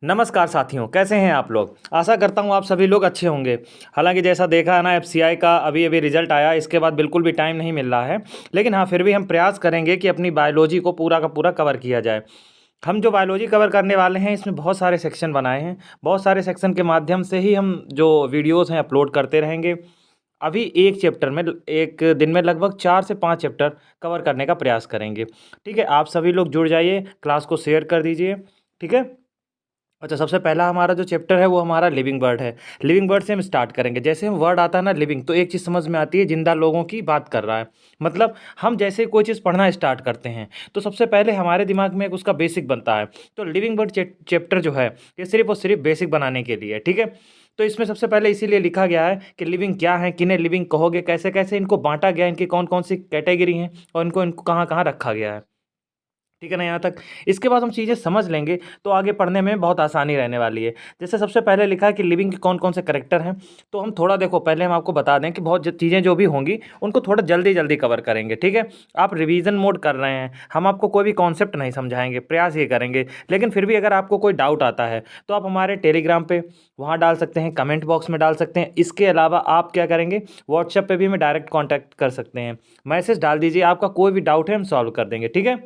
नमस्कार साथियों, कैसे हैं आप लोग। आशा करता हूं आप सभी लोग अच्छे होंगे। हालांकि जैसा देखा है ना, एफसीआई का अभी अभी रिजल्ट आया, इसके बाद बिल्कुल भी टाइम नहीं मिल रहा है। लेकिन हाँ, फिर भी हम प्रयास करेंगे कि अपनी बायोलॉजी को पूरा का पूरा कवर किया जाए। हम जो बायोलॉजी कवर करने वाले हैं, इसमें बहुत सारे सेक्शन बनाए हैं। बहुत सारे सेक्शन के माध्यम से ही हम जो वीडियोज़ हैं अपलोड करते रहेंगे। अभी एक चैप्टर में एक दिन में लगभग 4 से 5 चैप्टर कवर करने का प्रयास करेंगे। ठीक है, आप सभी लोग जुड़ जाइए, क्लास को शेयर कर दीजिए। ठीक है। अच्छा, सबसे पहला हमारा जो चैप्टर है वो हमारा लिविंग वर्ड है। लिविंग वर्ड से हम स्टार्ट करेंगे। जैसे हम वर्ड आता है ना लिविंग, तो एक चीज़ समझ में आती है, जिंदा लोगों की बात कर रहा है। मतलब हम जैसे कोई चीज़ पढ़ना स्टार्ट करते हैं तो सबसे पहले हमारे दिमाग में एक उसका बेसिक बनता है। तो लिविंग वर्ड चैप्टर जो है ये सिर्फ और सिर्फ बेसिक बनाने के लिए है। ठीक है। तो इसमें सबसे पहले इसीलिए लिखा गया है कि लिविंग क्या है, किन्हें लिविंग कहोगे, कैसे कैसे इनको बांटा गया है, इनकी कौन कौन सी कैटेगरी हैं और इनको इनको कहाँ कहाँ रखा गया है। ठीक है ना यहाँ तक। इसके बाद हम चीज़ें समझ लेंगे तो आगे पढ़ने में बहुत आसानी रहने वाली है। जैसे सबसे पहले लिखा है कि लिविंग के कौन कौन से करेक्टर हैं। तो हम थोड़ा देखो, पहले हम आपको बता दें कि बहुत चीज़ें जो भी होंगी उनको थोड़ा जल्दी जल्दी कवर करेंगे। ठीक है। आप रिवीजन मोड कर रहे हैं, हम आपको कोई भी कॉन्सेप्ट नहीं समझाएंगे, प्रयास ये करेंगे। लेकिन फिर भी अगर आपको कोई डाउट आता है तो आप हमारे टेलीग्राम पे वहाँ डाल सकते हैं, कमेंट बॉक्स में डाल सकते हैं। इसके अलावा आप क्या करेंगे, व्हाट्सएप पे भी हमें डायरेक्ट कॉन्टैक्ट कर सकते हैं। मैसेज डाल दीजिए, आपका कोई भी डाउट है हम सॉल्व कर देंगे। ठीक है।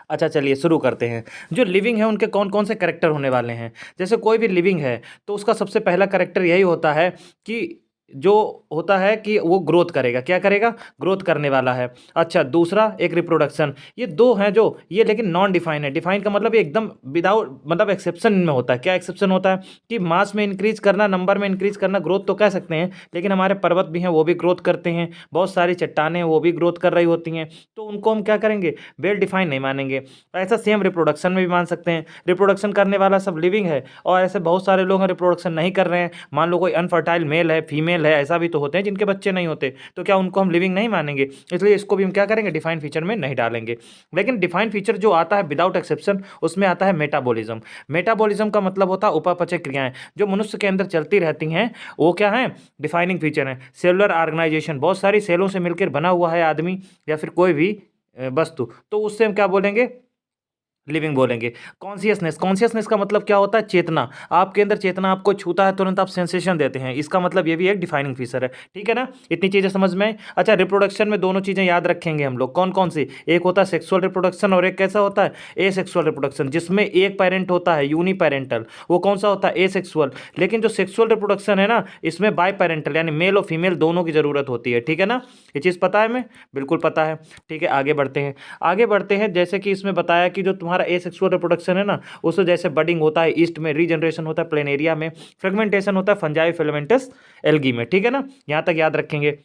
अच्छा, चलिए शुरू करते हैं। जो लिविंग है उनके कौन कौन से कैरेक्टर होने वाले हैं। जैसे कोई भी लिविंग है तो उसका सबसे पहला कैरेक्टर यही होता है कि जो होता है कि वो ग्रोथ करेगा। क्या करेगा? ग्रोथ करने वाला है। अच्छा, दूसरा एक रिप्रोडक्शन। ये दो हैं जो ये लेकिन नॉन डिफाइन है। डिफाइन का मतलब ये एकदम विदाउट मतलब एक्सेप्शन में होता है। क्या एक्सेप्शन होता है कि मास में इंक्रीज करना, नंबर में इंक्रीज करना, ग्रोथ तो कह सकते हैं। लेकिन हमारे पर्वत भी हैं वो भी ग्रोथ करते हैं, बहुत सारी चट्टानें हैं वो भी ग्रोथ कर रही होती हैं। तो उनको हम क्या करेंगे, वेल डिफाइन नहीं मानेंगे। ऐसा सेम रिप्रोडक्शन में भी मान सकते हैं। रिप्रोडक्शन करने वाला सब लिविंग है और ऐसे बहुत सारे लोग हैं रिप्रोडक्शन नहीं कर रहे हैं। मान लो कोई अनफर्टाइल मेल है, फीमेल है, ऐसा भी तो होते हैं जिनके बच्चे नहीं होते। तो क्या उनको हम लिविंग नहीं मानेंगे? इसलिए इसको भी हम क्या करेंगे, डिफाइन फीचर में नहीं डालेंगे। लेकिन डिफाइन फीचर जो आता है विदाउट एक्सेप्शन, उसमें आता है मेटाबॉलिज्म। मेटाबॉलिज्म का मतलब होता है उपापचय क्रियाएं जो मनुष्य के अंदर चलती रहती हैं। वो क्या है, डिफाइनिंग फीचर है। सेलुलर ऑर्गेनाइजेशन, बहुत सारी सेलों से मिलकर बना हुआ है आदमी या फिर कोई भी वस्तु, तो उससे हम क्या बोलेंगे, लिविंग बोलेंगे। कॉन्शियसनेस, कॉन्शियसनेस का मतलब क्या होता है, चेतना। आपके अंदर चेतना, आपको छूता है तुरंत आप सेंसेशन देते हैं, इसका मतलब ये भी एक डिफाइनिंग फीचर है। ठीक है ना, इतनी चीजें समझ में आई। अच्छा, रिप्रोडक्शन में दोनों चीजें याद रखेंगे हम लोग, कौन कौन सी। एक होता है सेक्सुअल रिप्रोडक्शन और एक कैसा होता है, एसेक्सुअल रिप्रोडक्शन, जिसमें एक पेरेंट होता है यूनी पेरेंटल। वो कौन सा होता है, एसेक्सुअल। लेकिन जो सेक्सुअल रिप्रोडक्शन है ना, इसमें बाई पेरेंटल यानी मेल और फीमेल दोनों की जरूरत होती है। ठीक है ना, ये चीज पता है, हमें बिल्कुल पता है। ठीक है, आगे बढ़ते हैं। आगे बढ़ते हैं, जैसे कि इसमें बताया कि जो तुम्हारा एसेक्सुअल रिप्रोडक्शन है ना, उसमें जैसे बडिंग होता है ईस्ट में, रीजनरेशन होता है प्लेनेरिया में, फ्रेगमेंटेशन होता है फंजाई फिलामेंटस एल्गी में। ठीक है ना, यहाँ तक याद रखेंगे।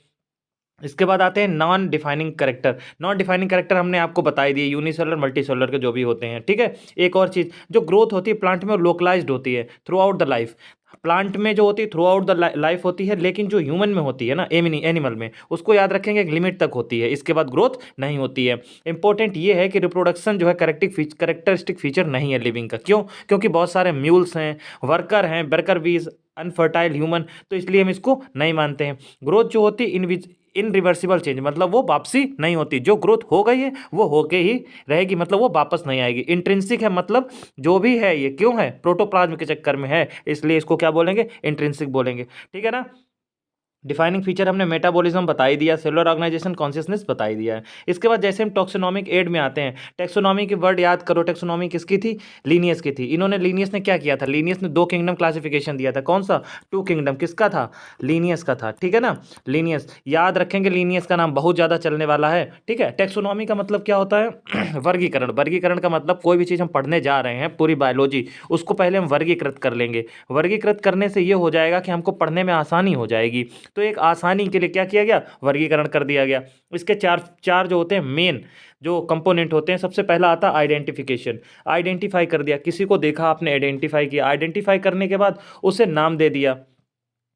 इसके बाद आते हैं non defining character. Non defining character हमने आपको बता दिए, यूनिसेलुलर मल्टीसेलुलर के जो भी होते हैं। ठीक है। एक और चीज, जो ग्रोथ होती है प्लांट में, लोकलाइज्ड होती है through out the life. Plant में जो होती है थ्रू आउट द लाइफ होती है, लेकिन जो ह्यूमन में होती है ना, एनिमल में, उसको याद रखेंगे एक लिमिट तक होती है, इसके बाद ग्रोथ नहीं होती है। इंपॉर्टेंट ये है कि रिप्रोडक्शन जो है करेक्टरिस्टिक फीचर नहीं है लिविंग का। क्यों? क्योंकि बहुत सारे म्यूल्स हैं, वर्कर हैं, वर्कर बीज, अनफर्टाइल ह्यूमन, तो इसलिए हम इसको नहीं मानते हैं। ग्रोथ जो होती है इनरिवर्सिबल चेंज, मतलब वो वापसी नहीं होती। जो ग्रोथ हो गई है वो होके ही रहेगी, मतलब वो वापस नहीं आएगी। इंट्रिंसिक है, मतलब जो भी है ये क्यों है, प्रोटोप्लाज्म के चक्कर में है, इसलिए इसको क्या बोलेंगे, इंट्रिंसिक बोलेंगे। ठीक है ना। डिफाइनिंग फीचर हमने मेटाबॉलिज्म बता ही दिया, सेलुलर ऑर्गेनाइजेशन, कॉन्शियसनेस बता ही दिया है। इसके बाद जैसे हम टॉक्सोनॉमिक एड में आते हैं, टैक्सोनॉमी की वर्ड याद करो। टैक्सोनॉमी किसकी थी, लीनियस की थी। इन्होंने, लीनियस ने क्या किया था, लीनियस ने 2 किंगडम क्लासिफिकेशन दिया था। कौन सा, 2 किंगडम, किसका था, लीनियस का था। ठीक है ना, लीनियस याद रखेंगे, लीनियस का नाम बहुत ज़्यादा चलने वाला है। ठीक है। टैक्सोनॉमी का मतलब क्या होता है वर्गीकरण। वर्गीकरण का मतलब कोई भी चीज़ हम पढ़ने जा रहे हैं, पूरी बायोलॉजी, उसको पहले हम वर्गीकृत कर लेंगे। वर्गीकृत करने से ये हो जाएगा कि हमको पढ़ने में आसानी हो जाएगी। तो एक आसानी के लिए क्या किया गया, वर्गीकरण कर दिया गया। इसके चार चार जो होते हैं मेन जो कंपोनेंट होते हैं, सबसे पहला आता है आइडेंटिफिकेशन। आइडेंटिफाई कर दिया, किसी को देखा आपने, आइडेंटिफाई किया, आइडेंटिफाई करने के बाद उसे नाम दे दिया।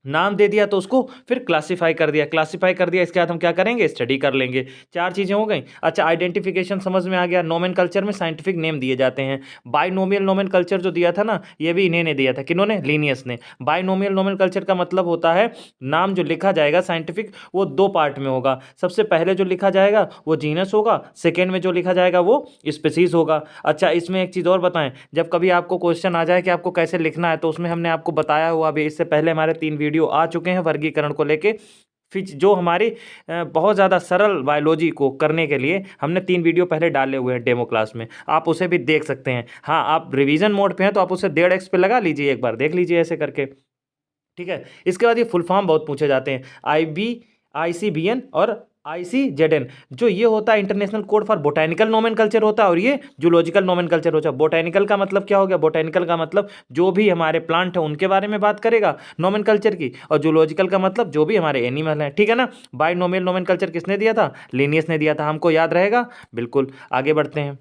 नाम दे दिया तो उसको फिर क्लासिफाई कर दिया, क्लासिफाई कर दिया, इसके बाद हम क्या करेंगे, स्टडी कर लेंगे। चार चीज़ें हो गई। अच्छा, आइडेंटिफिकेशन समझ में आ गया। नोमेनकल्चर में साइंटिफिक नेम दिए जाते हैं। बाइनोमियल नोमेनकल्चर जो दिया था ना, ये भी इन्हीं ने दिया था। किन्होंने? लीनियस ने। बाइनोमियल नोमेनकल्चर का मतलब होता है नाम जो लिखा जाएगा साइंटिफिक, वो दो पार्ट में होगा। सबसे पहले जो लिखा जाएगा वो जीनस होगा, सेकेंड में जो लिखा जाएगा वो स्पीसीज होगा। अच्छा, इसमें एक चीज़ और बताएं, जब कभी आपको क्वेश्चन आ जाए कि आपको कैसे लिखना है, तो उसमें हमने आपको बताया हुआ अभी, इससे पहले हमारे 3 वीडियो आ चुके हैं वर्गीकरण को लेके। फिर जो हमारी बहुत ज़्यादा सरल बायोलॉजी को करने के लिए हमने 3 वीडियो पहले डाले हुए हैं डेमो क्लास में, आप उसे भी देख सकते हैं। हाँ, आप रिवीजन मोड पे हैं तो आप उसे 1.5x पे लगा लीजिए, एक बार देख लीजिए ऐसे करके। ठीक है। इसके बाद ये फुल फॉर्म बहुत पूछे जाते हैं, ICBN और ICZN। जो ये होता है international code for botanical nomenclature होता है, और ये जूलॉजिकल नोमेनकल्चर होता है। बोटेनिकल का मतलब क्या हो गया? बोटेनिकल का मतलब जो भी हमारे प्लांट है उनके बारे में बात करेगा नोमेनकल्चर की, और जूलॉजिकल का मतलब जो भी हमारे एनिमल हैं। ठीक है ना। बाइनोमियल नोमेनकल्चर किसने दिया था? लिनियस ने दिया था। हमको याद रहेगा? बिल्कुल। आगे बढ़ते हैं।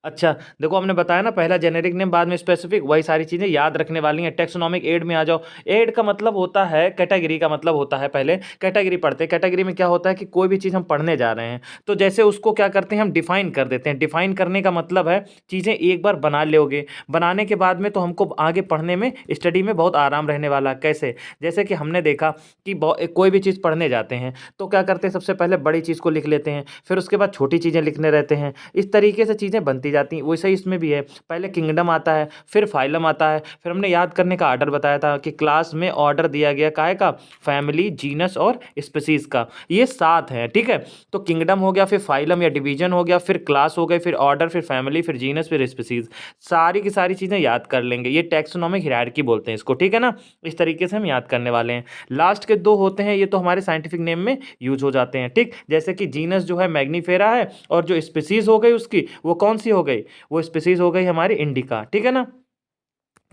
अच्छा, देखो हमने बताया ना, पहला जेनेरिक नेम, बाद में स्पेसिफिक, वही सारी चीज़ें याद रखने वाली हैं। टेक्सोनॉमिक एड में आ जाओ। एड का मतलब होता है कैटेगरी का मतलब होता है, पहले कैटेगरी पढ़ते हैं। कैटेगरी में क्या होता है कि कोई भी चीज़ हम पढ़ने जा रहे हैं तो जैसे उसको क्या करते हैं, हम डिफाइन कर देते हैं। डिफाइन करने का मतलब है चीज़ें एक बार बना लोगे, बनाने के बाद में तो हमको आगे पढ़ने में, स्टडी में बहुत आराम रहने वाला है। कैसे? जैसे कि हमने देखा कि कोई भी चीज़ पढ़ने जाते हैं तो क्या करते हैं, सबसे पहले बड़ी चीज़ को लिख लेते हैं, फिर उसके बाद छोटी चीज़ें लिखने रहते हैं। इस तरीके से चीज़ें बनती जाती हैं। वैसे ही इसमें भी है, पहले किंगडम आता है, फिर फाइलम आता है, फिर हमने याद करने का ऑर्डर बताया था कि क्लास में ऑर्डर दिया गया काहे का, फैमिली, जीनस और स्पीसीज का। ये 7 है। ठीक है। तो किंगडम हो गया, फिर फाइलम या डिवीजन हो गया, फिर क्लास हो गई, फिर ऑर्डर, फिर फैमिली, फिर जीनस, फिर स्पीसीज। सारी की सारी चीज़ें याद कर लेंगे। ये टैक्सोनॉमिक हायरार्की बोलते हैं इसको। ठीक है ना। इस तरीके से हम याद करने वाले हैं। लास्ट के 2 होते हैं, ये तो हमारे साइंटिफिक नेम में यूज हो जाते हैं। ठीक, जैसे कि जीनस जो है मैग्नीफेरा है, और जो स्पीसीज हो गई उसकी, वो कौन सी हो गई? वो स्पीसीज हो गई हमारी इंडिका। ठीक है ना।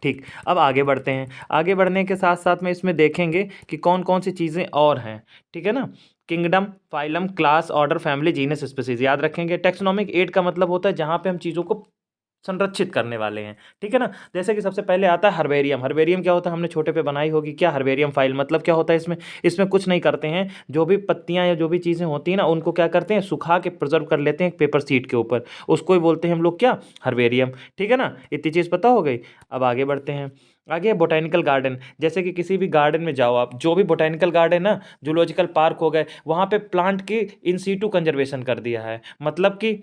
ठीक, अब आगे बढ़ते हैं। आगे बढ़ने के साथ साथ में इसमें देखेंगे कि कौन कौन सी चीज़ें और हैं। ठीक है ना। Kingdom, phylum, class, order, family, genus, species याद रखेंगे। टेक्सोनॉमिक एड का मतलब होता है जहाँ पे हम चीज़ों को संरक्षित करने वाले हैं। ठीक है ना। जैसे कि सबसे पहले आता है हर्बेरियम। हर्बेरियम क्या होता है, हमने छोटे पे बनाई होगी क्या, हर्बेरियम फाइल। मतलब क्या होता है इसमें? इसमें कुछ नहीं करते हैं, जो भी पत्तियां या जो भी चीज़ें होती हैं ना, उनको क्या करते हैं, सुखा के प्रिजर्व कर लेते हैं पेपर शीट के ऊपर, उसको ही बोलते हैं हम लोग क्या, हर्बेरियम। ठीक है ना। इतनी चीज़ पता हो गई। अब आगे बढ़ते हैं। आगे बोटेनिकल गार्डन। जैसे कि किसी भी गार्डन में जाओ आप, जो भी बोटेनिकल गार्डन ना, जूलॉजिकल पार्क हो गए, वहाँ पे प्लांट की इन सीटू कंजर्वेशन कर दिया है। मतलब कि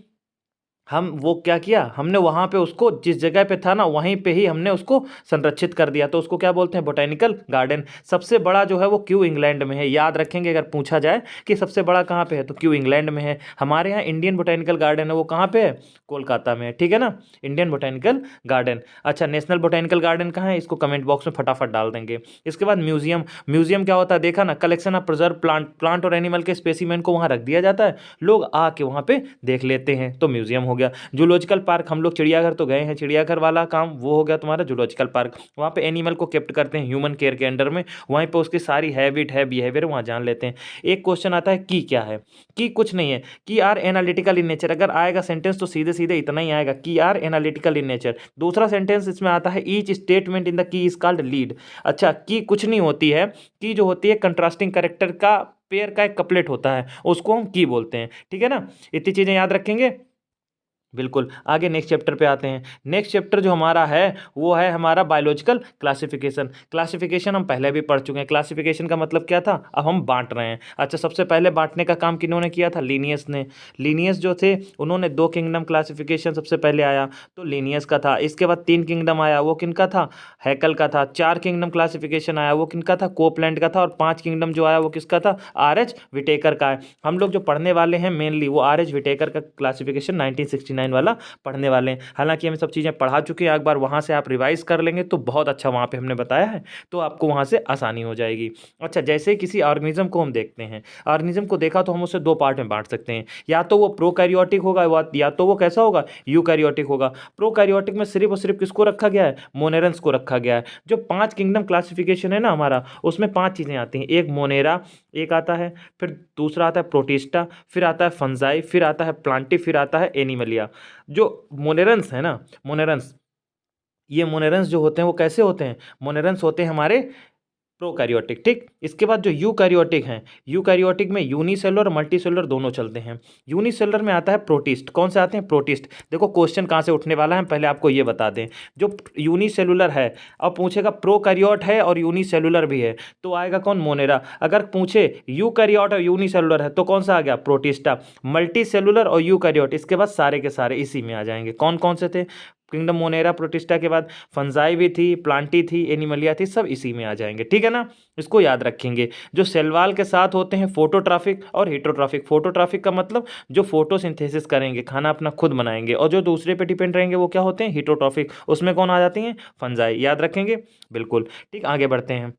हम वो क्या किया, हमने वहाँ पे उसको जिस जगह पे था ना, वहीं पे ही हमने उसको संरक्षित कर दिया, तो उसको क्या बोलते हैं, बोटेनिकल गार्डन। सबसे बड़ा जो है वो क्यू इंग्लैंड में है। याद रखेंगे अगर पूछा जाए कि सबसे बड़ा कहाँ पे है, तो क्यू इंग्लैंड में है। हमारे यहाँ इंडियन बोटेनिकल गार्डन है, वो कहाँ पे है, कोलकाता में है। ठीक है ना। Indian botanical garden. अच्छा, नेशनल बोटेनिकल गार्डन कहाँ है, इसको कमेंट बॉक्स में फटाफट डाल देंगे। इसके बाद म्यूजियम। म्यूजियम क्या होता है, देखा ना, कलेक्शन ऑफ प्रिजर्व प्लांट और एनिमल के स्पेसिमेन को वहाँ रख दिया जाता है, लोग आके वहाँ पे देख लेते हैं, तो म्यूजियम हो गया। जूलॉजिकल पार्क, हम लोग चिड़ियाघर तो गए हैं, चिड़ियाघर वाला काम वो हो गया तुम्हारा जूलॉजिकल पार्क। वहाँ पे एनिमल को केप्ट करते हैं ह्यूमन केयर के अंडर में, वहीं पे उसकी सारी हैबिट है, बिहेवियर वहाँ जान लेते हैं। एक क्वेश्चन आता है की क्या है, की कुछ नहीं है, की आर एनालिटिकल इन नेचर। अगर आएगा सेंटेंस तो सीधे सीधे इतना ही आएगा, की आर एनालिटिकल इन नेचर। दूसरा सेंटेंस इसमें आता है, each statement in the key is called lead. अच्छा, की कुछ नहीं होती है, की जो होती है कंट्रास्टिंग कैरेक्टर का पेयर का एक कपलेट होता है, उसको हम की बोलते हैं। ठीक है ना। इतनी चीजें याद रखेंगे। बिल्कुल। आगे नेक्स्ट चैप्टर पे आते हैं। नेक्स्ट चैप्टर जो हमारा है वो है हमारा बायोलॉजिकल क्लासिफिकेशन। क्लासिफिकेशन हम पहले भी पढ़ चुके हैं। क्लासिफिकेशन का मतलब क्या था, अब हम बांट रहे हैं। अच्छा, सबसे पहले बांटने का काम किन्होंने किया था, लीनियस ने। लीनियस जो थे उन्होंने 2 किंगडम क्लासिफिकेशन सबसे पहले आया तो लीनियस का था। इसके बाद 3 किंगडम आया, वो किनका था, हैकल का था। 4 किंगडम क्लासिफिकेशन आया, वो किनका था, कोपलैंड का था। और 5 किंगडम जो आया वो किसका था, RH विटेकर का है। हम लोग जो पढ़ने वाले हैं मेनली वो RH विटेकर का क्लासिफिकेशन 1969 वाला पढ़ने वाले हैं। हालांकि हम सब चीज़ें पढ़ा चुके हैं, एक बार वहाँ से आप रिवाइज कर लेंगे तो बहुत अच्छा, वहाँ पे हमने बताया है तो आपको वहाँ से आसानी हो जाएगी। अच्छा, जैसे किसी ऑर्गेनिज्म को हम देखते हैं, ऑर्गेनिज्म को देखा तो हम उसे 2 पार्ट में बांट सकते हैं, या तो वो प्रोकैरियोटिक होगा या तो वो कैसा होगा, यूकैरियोटिक होगा। प्रोकैरियोटिक में सिर्फ और सिर्फ किसको रखा गया है, मोनेरन्स को रखा गया है। जो 5 किंगडम क्लासिफिकेशन है ना हमारा, उसमें 5 चीज़ें आती हैं। एक मोनेरा एक आता है, फिर दूसरा आता है प्रोटिस्टा, फिर आता है फंजाई, फिर आता है प्लांटी, फिर आता है एनिमलिया। जो मोनेरन्स है ना, मोनेरन्स, ये मोनेरन्स जो होते हैं वो कैसे होते हैं, मोनेरन्स होते हैं हमारे प्रोकैरियोटिक, ठीक। इसके बाद जो यूकैरियोटिक हैं, यूकैरियोटिक में यूनिसेलुलर और मल्टीसेलुलर दोनों चलते हैं। यूनिसेलुलर में आता है प्रोटिस्ट। कौन से आते हैं? प्रोटिस्ट। देखो क्वेश्चन कहाँ से उठने वाला है, पहले आपको ये बता दें। जो यूनिसेलुलर है, अब पूछेगा प्रोकैरियोट है और यूनिसेलुलर भी है, तो आएगा कौन? मोनेरा। अगर पूछे यूकैरियोट और यूनिसेलुलर है तो कौन सा आ गया? प्रोटिस्टा। मल्टीसेलुलर और यूकैरियोट, इसके बाद सारे के सारे इसी में आ जाएंगे। कौन कौन से थे? किंगडम मोनेरा, प्रोटिस्टा के बाद फंजाई भी थी, प्लांटी थी, एनिमलिया थी, सब इसी में आ जाएंगे, ठीक है ना। इसको याद रखेंगे। जो सेलवाल के साथ होते हैं फोटोट्राफिक और हेटरोट्राफिक। फोटोट्राफिक का मतलब जो फोटोसिंथेसिस करेंगे, खाना अपना खुद बनाएंगे, और जो दूसरे पे डिपेंड रहेंगे वो क्या होते हैं? हेटरोट्राफिक। उसमें कौन आ जाती हैं? फंजाई। याद रखेंगे, बिल्कुल ठीक। आगे बढ़ते हैं।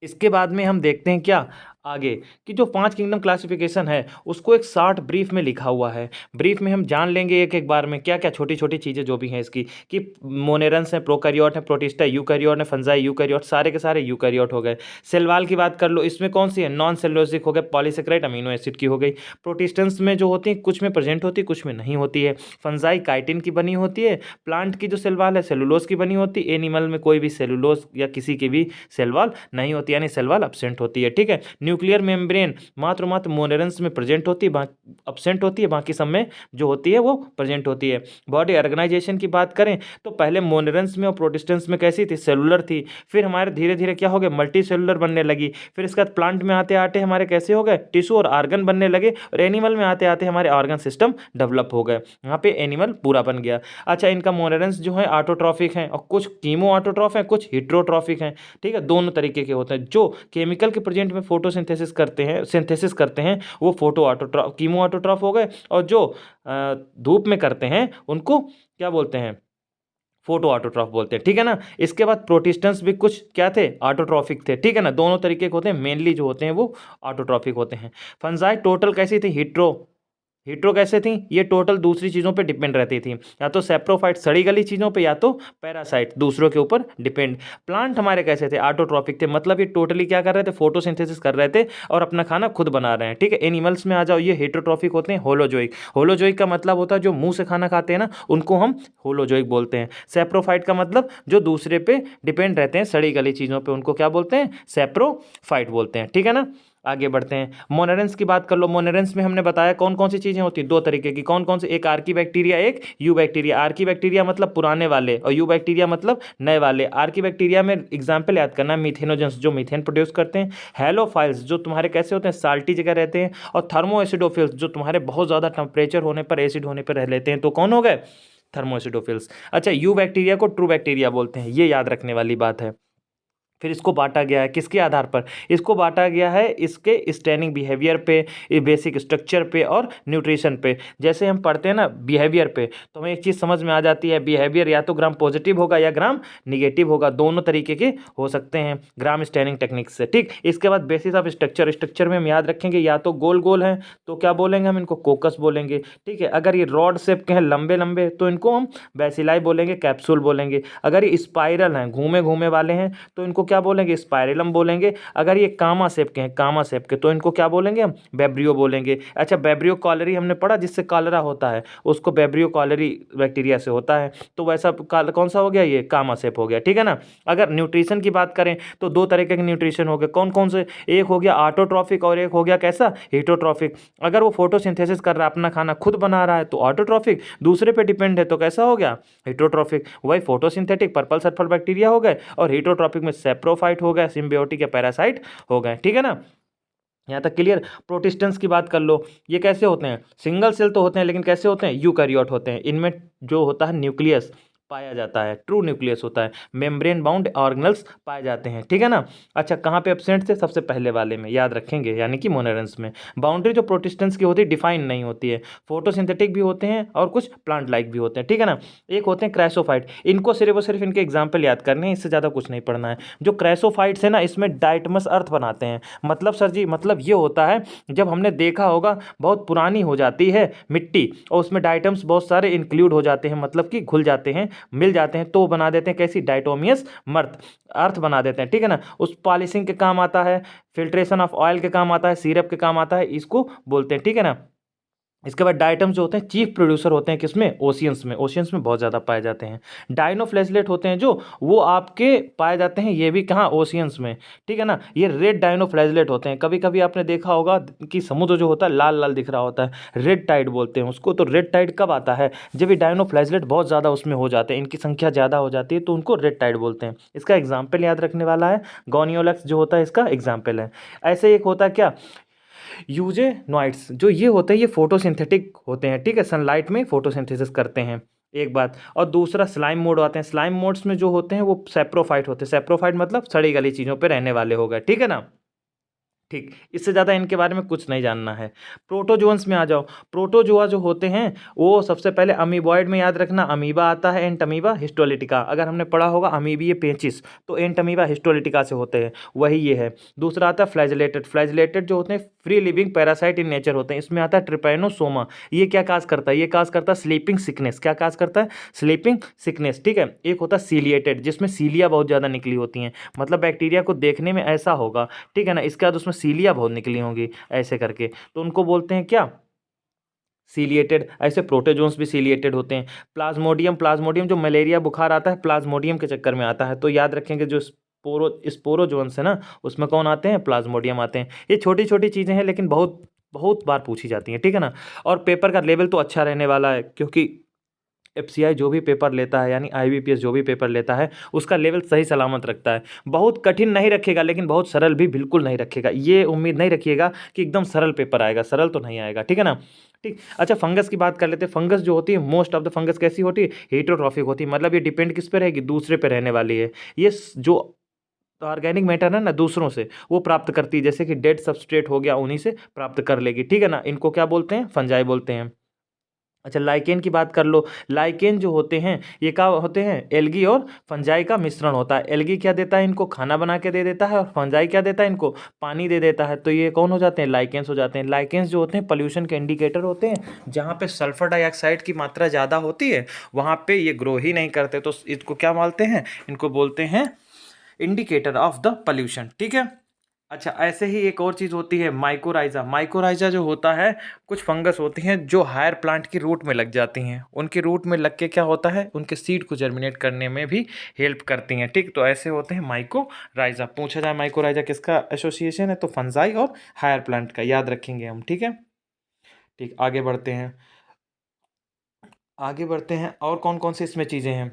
इसके बाद में हम देखते हैं क्या आगे, कि जो 5 किंगडम क्लासिफिकेशन है उसको एक शॉर्ट ब्रीफ में लिखा हुआ है। ब्रीफ में हम जान लेंगे एक एक बार में क्या क्या छोटी छोटी चीज़ें जो भी हैं इसकी, कि मोनेरन्स हैं, प्रोकैरियोट है, प्रोटिस्टा यूकैरियोट है, फंजाई यूकैरियोट, सारे के सारे यूकैरियोट हो गए। सेलवाल की बात कर लो, इसमें कौन सी है? नॉन सेलुलोजिक हो गए, पॉलीसेकेराइड अमीनो एसिड की हो गई। प्रोटिस्टेंस में जो होती है कुछ में प्रेजेंट होती है, कुछ में नहीं होती है। फंजाई काइटिन की बनी होती है। प्लांट की जो सेलवाल है सेलुलोज की बनी होती है। एनिमल में कोई भी सेलुलोज या किसी की भी सेलवाल नहीं होती, यानी सेलवाल एब्सेंट होती है, ठीक है। न्यूक्लियर मेम्ब्रेन मात्र मोनेरन्स में प्रेजेंट होती है, एब्सेंट होती है, बाकी सब में जो होती है वो प्रेजेंट होती है। बॉडी ऑर्गेनाइजेशन की बात करें तो पहले मोनेरन्स में और प्रोटिस्टेंस में कैसी थी? सेलुलर थी। फिर हमारे धीरे धीरे क्या हो गया? मल्टी सेलुलर बनने लगी। फिर इसके बाद प्लांट में आते आते हमारे कैसे हो गए? टिश्यू और ऑर्गन बनने लगे। और एनिमल में आते आते हमारे ऑर्गन सिस्टम डेवलप हो गए। यहाँ पे एनिमल पूरा बन गया। अच्छा, इनका मोनेरन्स जो है ऑटोट्रॉफिक हैं, और कुछ कीमो ऑटोट्रॉफ हैं, कुछ हिट्रोट्रॉफिक हैं, ठीक है। दोनों तरीके के होते हैं। जो केमिकल के प्रेजेंट में फोटोसिंथेसिस करते हैं, सिंथेसिस करते हैं, वो फोटो ऑटोट्रॉफ, कीमो ऑटोट्रॉफ हो गए। और जो धूप में करते हैं उनको क्या बोलते हैं? फोटो ऑटोट्रॉफ बोलते हैं, ठीक है ना। इसके बाद प्रोटिस्टेंस भी कुछ क्या थे? ऑटोट्रॉफिक थे, ठीक है ना। दोनों तरीके के होते हैं, मेनली जो होते हैं वो ऑटोट्रॉफिक होते हैं। फंजाई टोटल कैसी थी? हिट्रो कैसे थी? ये टोटल दूसरी चीज़ों पे डिपेंड रहती थी, या तो सेप्रोफाइट सड़ी गली चीज़ों पे, या तो पैरासाइट दूसरों के ऊपर डिपेंड। प्लांट हमारे कैसे थे? ऑटोट्रॉफिक थे, मतलब ये टोटली क्या कर रहे थे? फोटोसिंथेसिस कर रहे थे और अपना खाना खुद बना रहे हैं, ठीक है। एनिमल्स में आ जाओ, ये हेटरोट्रॉफिक होते हैं। होलोजोइक, होलोजोइक का मतलब होता है जो मुंह से खाना खाते हैं ना, उनको हम होलोजोइक बोलते हैं। सेप्रोफाइट का मतलब जो दूसरे पे डिपेंड रहते हैं, सड़ी गली चीज़ों पे, उनको क्या बोलते हैं? सेप्रोफाइट बोलते हैं, ठीक है ना। आगे बढ़ते हैं। मोनेरेंस की बात कर लो। मोनेरेंस में हमने बताया कौन कौन सी चीज़ें होती हैं? दो तरीके की। कौन कौन सी? एक आर्की बैक्टीरिया, एक यू बैक्टीरिया। आर्की बैक्टीरिया मतलब पुराने वाले, और यू बैक्टीरिया मतलब नए वाले। आर्की बैक्टीरिया में एग्जाम्पल याद करना, मीथेनोजेंस जो मीथेन प्रोड्यूस करते हैं। हेलोफाइल्स जो तुम्हारे कैसे होते हैं? साल्टी जगह रहते हैं। और थर्मो एसिडोफिल्स जो तुम्हारे बहुत ज़्यादा टेम्परेचर होने पर, एसिड होने पर रह लेते हैं, तो कौन हो गए? थर्मोएसिडोफिल्स। अच्छा, यू बैक्टीरिया को ट्रू बैक्टीरिया बोलते हैं, ये याद रखने वाली बात है। फिर इसको बांटा गया है किसके आधार पर? इसको बांटा गया है इसके स्टैंडिंग बिहेवियर पे, बेसिक स्ट्रक्चर पे और न्यूट्रिशन पे। जैसे हम पढ़ते हैं ना बिहेवियर पे, तो हमें एक चीज़ समझ में आ जाती है, बिहेवियर या तो ग्राम पॉजिटिव होगा या ग्राम निगेटिव होगा, दोनों तरीके के हो सकते हैं ग्राम स्टैंडिंग टेक्निक से, ठीक। इसके बाद बेसिस ऑफ स्ट्रक्चर, स्ट्रक्चर में हम याद रखेंगे या तो गोल गोल हैं तो क्या बोलेंगे हम? इनको कोकस बोलेंगे, ठीक है। अगर ये रॉड शेप के हैं, लंबे लंबे, तो इनको हम बैसिलाई बोलेंगे, कैप्सूल बोलेंगे। अगर ये स्पाइरल हैं, घूमे घूमे वाले हैं, तो इनको क्या बोलेंगे? स्पाइरलम बोलेंगे। अगर ये कामा शेप के हैं, कामा शेप के, तो इनको क्या बोलेंगे हम? बेब्रियो बोलेंगे। अच्छा, बेब्रियो कॉलरी हमने पढ़ा, जिससे कॉलरा होता है, उसको बेब्रियो कॉलरी बैक्टीरिया से होता है, तो वैसा कौन सा हो गया? ये कामा शेप हो गया, ठीक है ना। अगर न्यूट्रिशन की बात करें तो दो तरीके के न्यूट्रिशन हो गए। कौन कौन से? एक हो गया ऑटोट्रॉफिक और एक हो गया कैसा? हेटरोट्रॉफिक। अगर वो फोटोसिंथेसिस कर रहा है, अपना खाना खुद बना रहा है, तो ऑटोट्रॉफिक। दूसरे पे डिपेंड है तो कैसा हो गया? हेटरोट्रॉफिक। वही फोटोसिंथेटिक पर्पल सल्फर बैक्टीरिया हो गए, और हेटरोट्रॉफिक में सेप्रोफाइट हो गए, सिम्बियोटिक या पैरासाइट हो गए, ठीक है ना। यहाँ तक क्लियर। प्रोटिस्टेंस की बात कर लो, ये कैसे होते हैं? सिंगल सेल तो होते हैं, लेकिन कैसे होते हैं? यूकैरियोट होते हैं। इनमें जो होता है न्यूक्लियस पाया जाता है, ट्रू न्यूक्लियस होता है। मेम्ब्रेन बाउंड ऑर्गेनल्स पाए जाते हैं, ठीक है ना। अच्छा, कहाँ पे एब्सेंट थे? सबसे पहले वाले में, याद रखेंगे, यानी कि मोनेरेंस में। बाउंड्री जो प्रोटिस्टेंस की होती है डिफाइन नहीं होती है। फोटोसिंथेटिक भी होते हैं और कुछ प्लांट लाइक भी होते हैं, ठीक है ना। एक होते हैं क्राइसोफाइट, इनको सिर्फ और सिर्फ इनके एग्जाम्पल याद करने हैं, इससे ज़्यादा कुछ नहीं पढ़ना है। जो क्राइसोफाइट्स है ना, इसमें डाइटमस अर्थ बनाते हैं। मतलब सर जी, मतलब ये होता है, जब हमने देखा होगा बहुत पुरानी हो जाती है मिट्टी और उसमें डाइटम्स बहुत सारे इंक्लूड हो जाते हैं, मतलब कि घुल जाते हैं, मिल जाते हैं, तो बना देते हैं कैसी? डाइटोमियस मर्थ अर्थ बना देते हैं, ठीक है ना। उस पॉलिशिंग के काम आता है, फिल्ट्रेशन ऑफ ऑयल के काम आता है, सिरप के काम आता है, इसको बोलते हैं, ठीक है ना। इसके बाद डायटम्स जो होते हैं चीफ प्रोड्यूसर होते हैं किसमें, ओशियंस में बहुत ज़्यादा पाए जाते हैं। डायनोफ्लैजलेट होते हैं जो, वो आपके पाए जाते हैं ये भी कहाँ, ओशियंस में, ठीक है ना। ये रेड डायनोफ्लैजलेट होते हैं। कभी कभी आपने देखा होगा कि समुद्र जो होता है लाल लाल दिख रहा होता है, रेड टाइड बोलते हैं उसको। तो रेड टाइड कब आता है, जब ये डायनोफ्लैजलेट बहुत ज़्यादा उसमें हो जाते हैं, इनकी संख्या ज़्यादा हो जाती है, तो उनको रेड टाइड बोलते हैं। इसका एग्जाम्पल याद रखने वाला है, गोनियोलैक्स जो होता है इसका एग्जाम्पल है। ऐसे एक होता है क्या, यूजेनॉइड्स, जो ये होते हैं ये फोटोसिंथेटिक होते हैं, ठीक है, सनलाइट में फोटोसिंथेसिस करते हैं, एक बात। और दूसरा स्लाइम मोड आते हैं। स्लाइम मोड्स में जो होते हैं वो सेप्रोफाइट होते हैं। सेप्रोफाइट मतलब सड़ी गली चीज़ों पे रहने वाले हो गए, ठीक है ना। ठीक, इससे ज़्यादा इनके बारे में कुछ नहीं जानना है। प्रोटोजोअन्स में आ जाओ। प्रोटोजोआ जो होते हैं वो सबसे पहले अमीबॉइड में याद रखना, अमीबा आता है, एंटमीबा हिस्टोलिटिका। अगर हमने पढ़ा होगा अमीबीय पेचिस, तो एंटमीबा हिस्टोलिटिका से होते हैं, वही ये है। दूसरा आता है फ्लैजिलेटेड। फ्लैजिलेटेड जो होते हैं free living parasite in nature होते हैं। इसमें आता है ट्रिपैनोसोमा। ये क्या काज करता है, ये काज करता है स्लीपिंग सिकनेस। क्या काज करता है, स्लीपिंग सिकनेस, ठीक है। एक होता है सीलिएटेड, जिसमें सीलिया बहुत ज़्यादा निकली होती हैं, मतलब बैक्टीरिया को देखने में ऐसा होगा, ठीक है ना। इसके बाद उसमें सीलिया बहुत निकली होंगी ऐसे करके, तो उनको बोलते हैं क्या, सीलिएटेड। ऐसे प्रोटोजोन्स भी सीलिएटेड होते हैं। प्लाज्मोडियम, प्लाज्मोडियम जो मलेरिया बुखार आता है प्लाज्मोडियम के चक्कर में आता है, तो याद रखेंगे जो स्पोरोजोन्स है ना, उसमें कौन आते हैं, प्लाज्मोडियम आते हैं। ये छोटी छोटी चीज़ें हैं लेकिन बहुत बहुत बार पूछी जाती हैं, ठीक है ना। और पेपर का लेवल तो अच्छा रहने वाला है, क्योंकि एफसीआई जो भी पेपर लेता है, यानी आईबीपीएस जो भी पेपर लेता है, उसका लेवल सही सलामत रखता है। बहुत कठिन नहीं रखेगा, लेकिन बहुत सरल भी बिल्कुल नहीं रखेगा। ये उम्मीद नहीं रखिएगा कि एकदम सरल पेपर आएगा, सरल तो नहीं आएगा, ठीक है ना। ठीक, अच्छा फंगस की बात कर लेते हैं। फंगस जो होती है, मोस्ट ऑफ द फंगस कैसी होती है, हेटरोट्रॉफिक होती है, मतलब ये डिपेंड किस पे रहेगी, दूसरे पे रहने वाली है। ये जो ऑर्गेनिक मैटर है ना दूसरों से, वो प्राप्त करती है, जैसे कि डेड सबस्ट्रेट हो गया, उन्हीं से प्राप्त कर लेगी, ठीक है ना। इनको क्या बोलते हैं, फंजाई बोलते हैं। अच्छा लाइकेन की बात कर लो। लाइकेन जो होते हैं ये क्या होते हैं, एल्गी और फंजाई का मिश्रण होता है। एल्गी क्या देता है, इनको खाना बना के दे देता है, और फंजाई क्या देता है, इनको पानी दे देता है। तो ये कौन हो जाते हैं, लाइकेंस हो जाते हैं। लाइकेंस जो होते हैं पॉल्यूशन के इंडिकेटर होते हैं। जहाँ पे सल्फर डाइऑक्साइड की मात्रा ज़्यादा होती है वहाँ पे ये ग्रो ही नहीं करते, तो इसको क्या बोलते हैं, इनको बोलते हैं इंडिकेटर ऑफ द पॉल्यूशन, ठीक है। अच्छा ऐसे ही एक और चीज़ होती है माइकोराइजा। माइकोराइजा जो होता है, कुछ फंगस होती हैं जो हायर प्लांट की रूट में लग जाती हैं। उनकी रूट में लग के क्या होता है, उनके सीड को जर्मिनेट करने में भी हेल्प करती हैं, ठीक। तो ऐसे होते हैं माइकोराइजा। पूछा जाए माइकोराइजा किसका एसोसिएशन है, तो फंजाई और हायर प्लांट का, याद रखेंगे हम, ठीक है। ठीक, आगे बढ़ते हैं, आगे बढ़ते हैं। और कौन कौन सी इसमें चीज़ें हैं,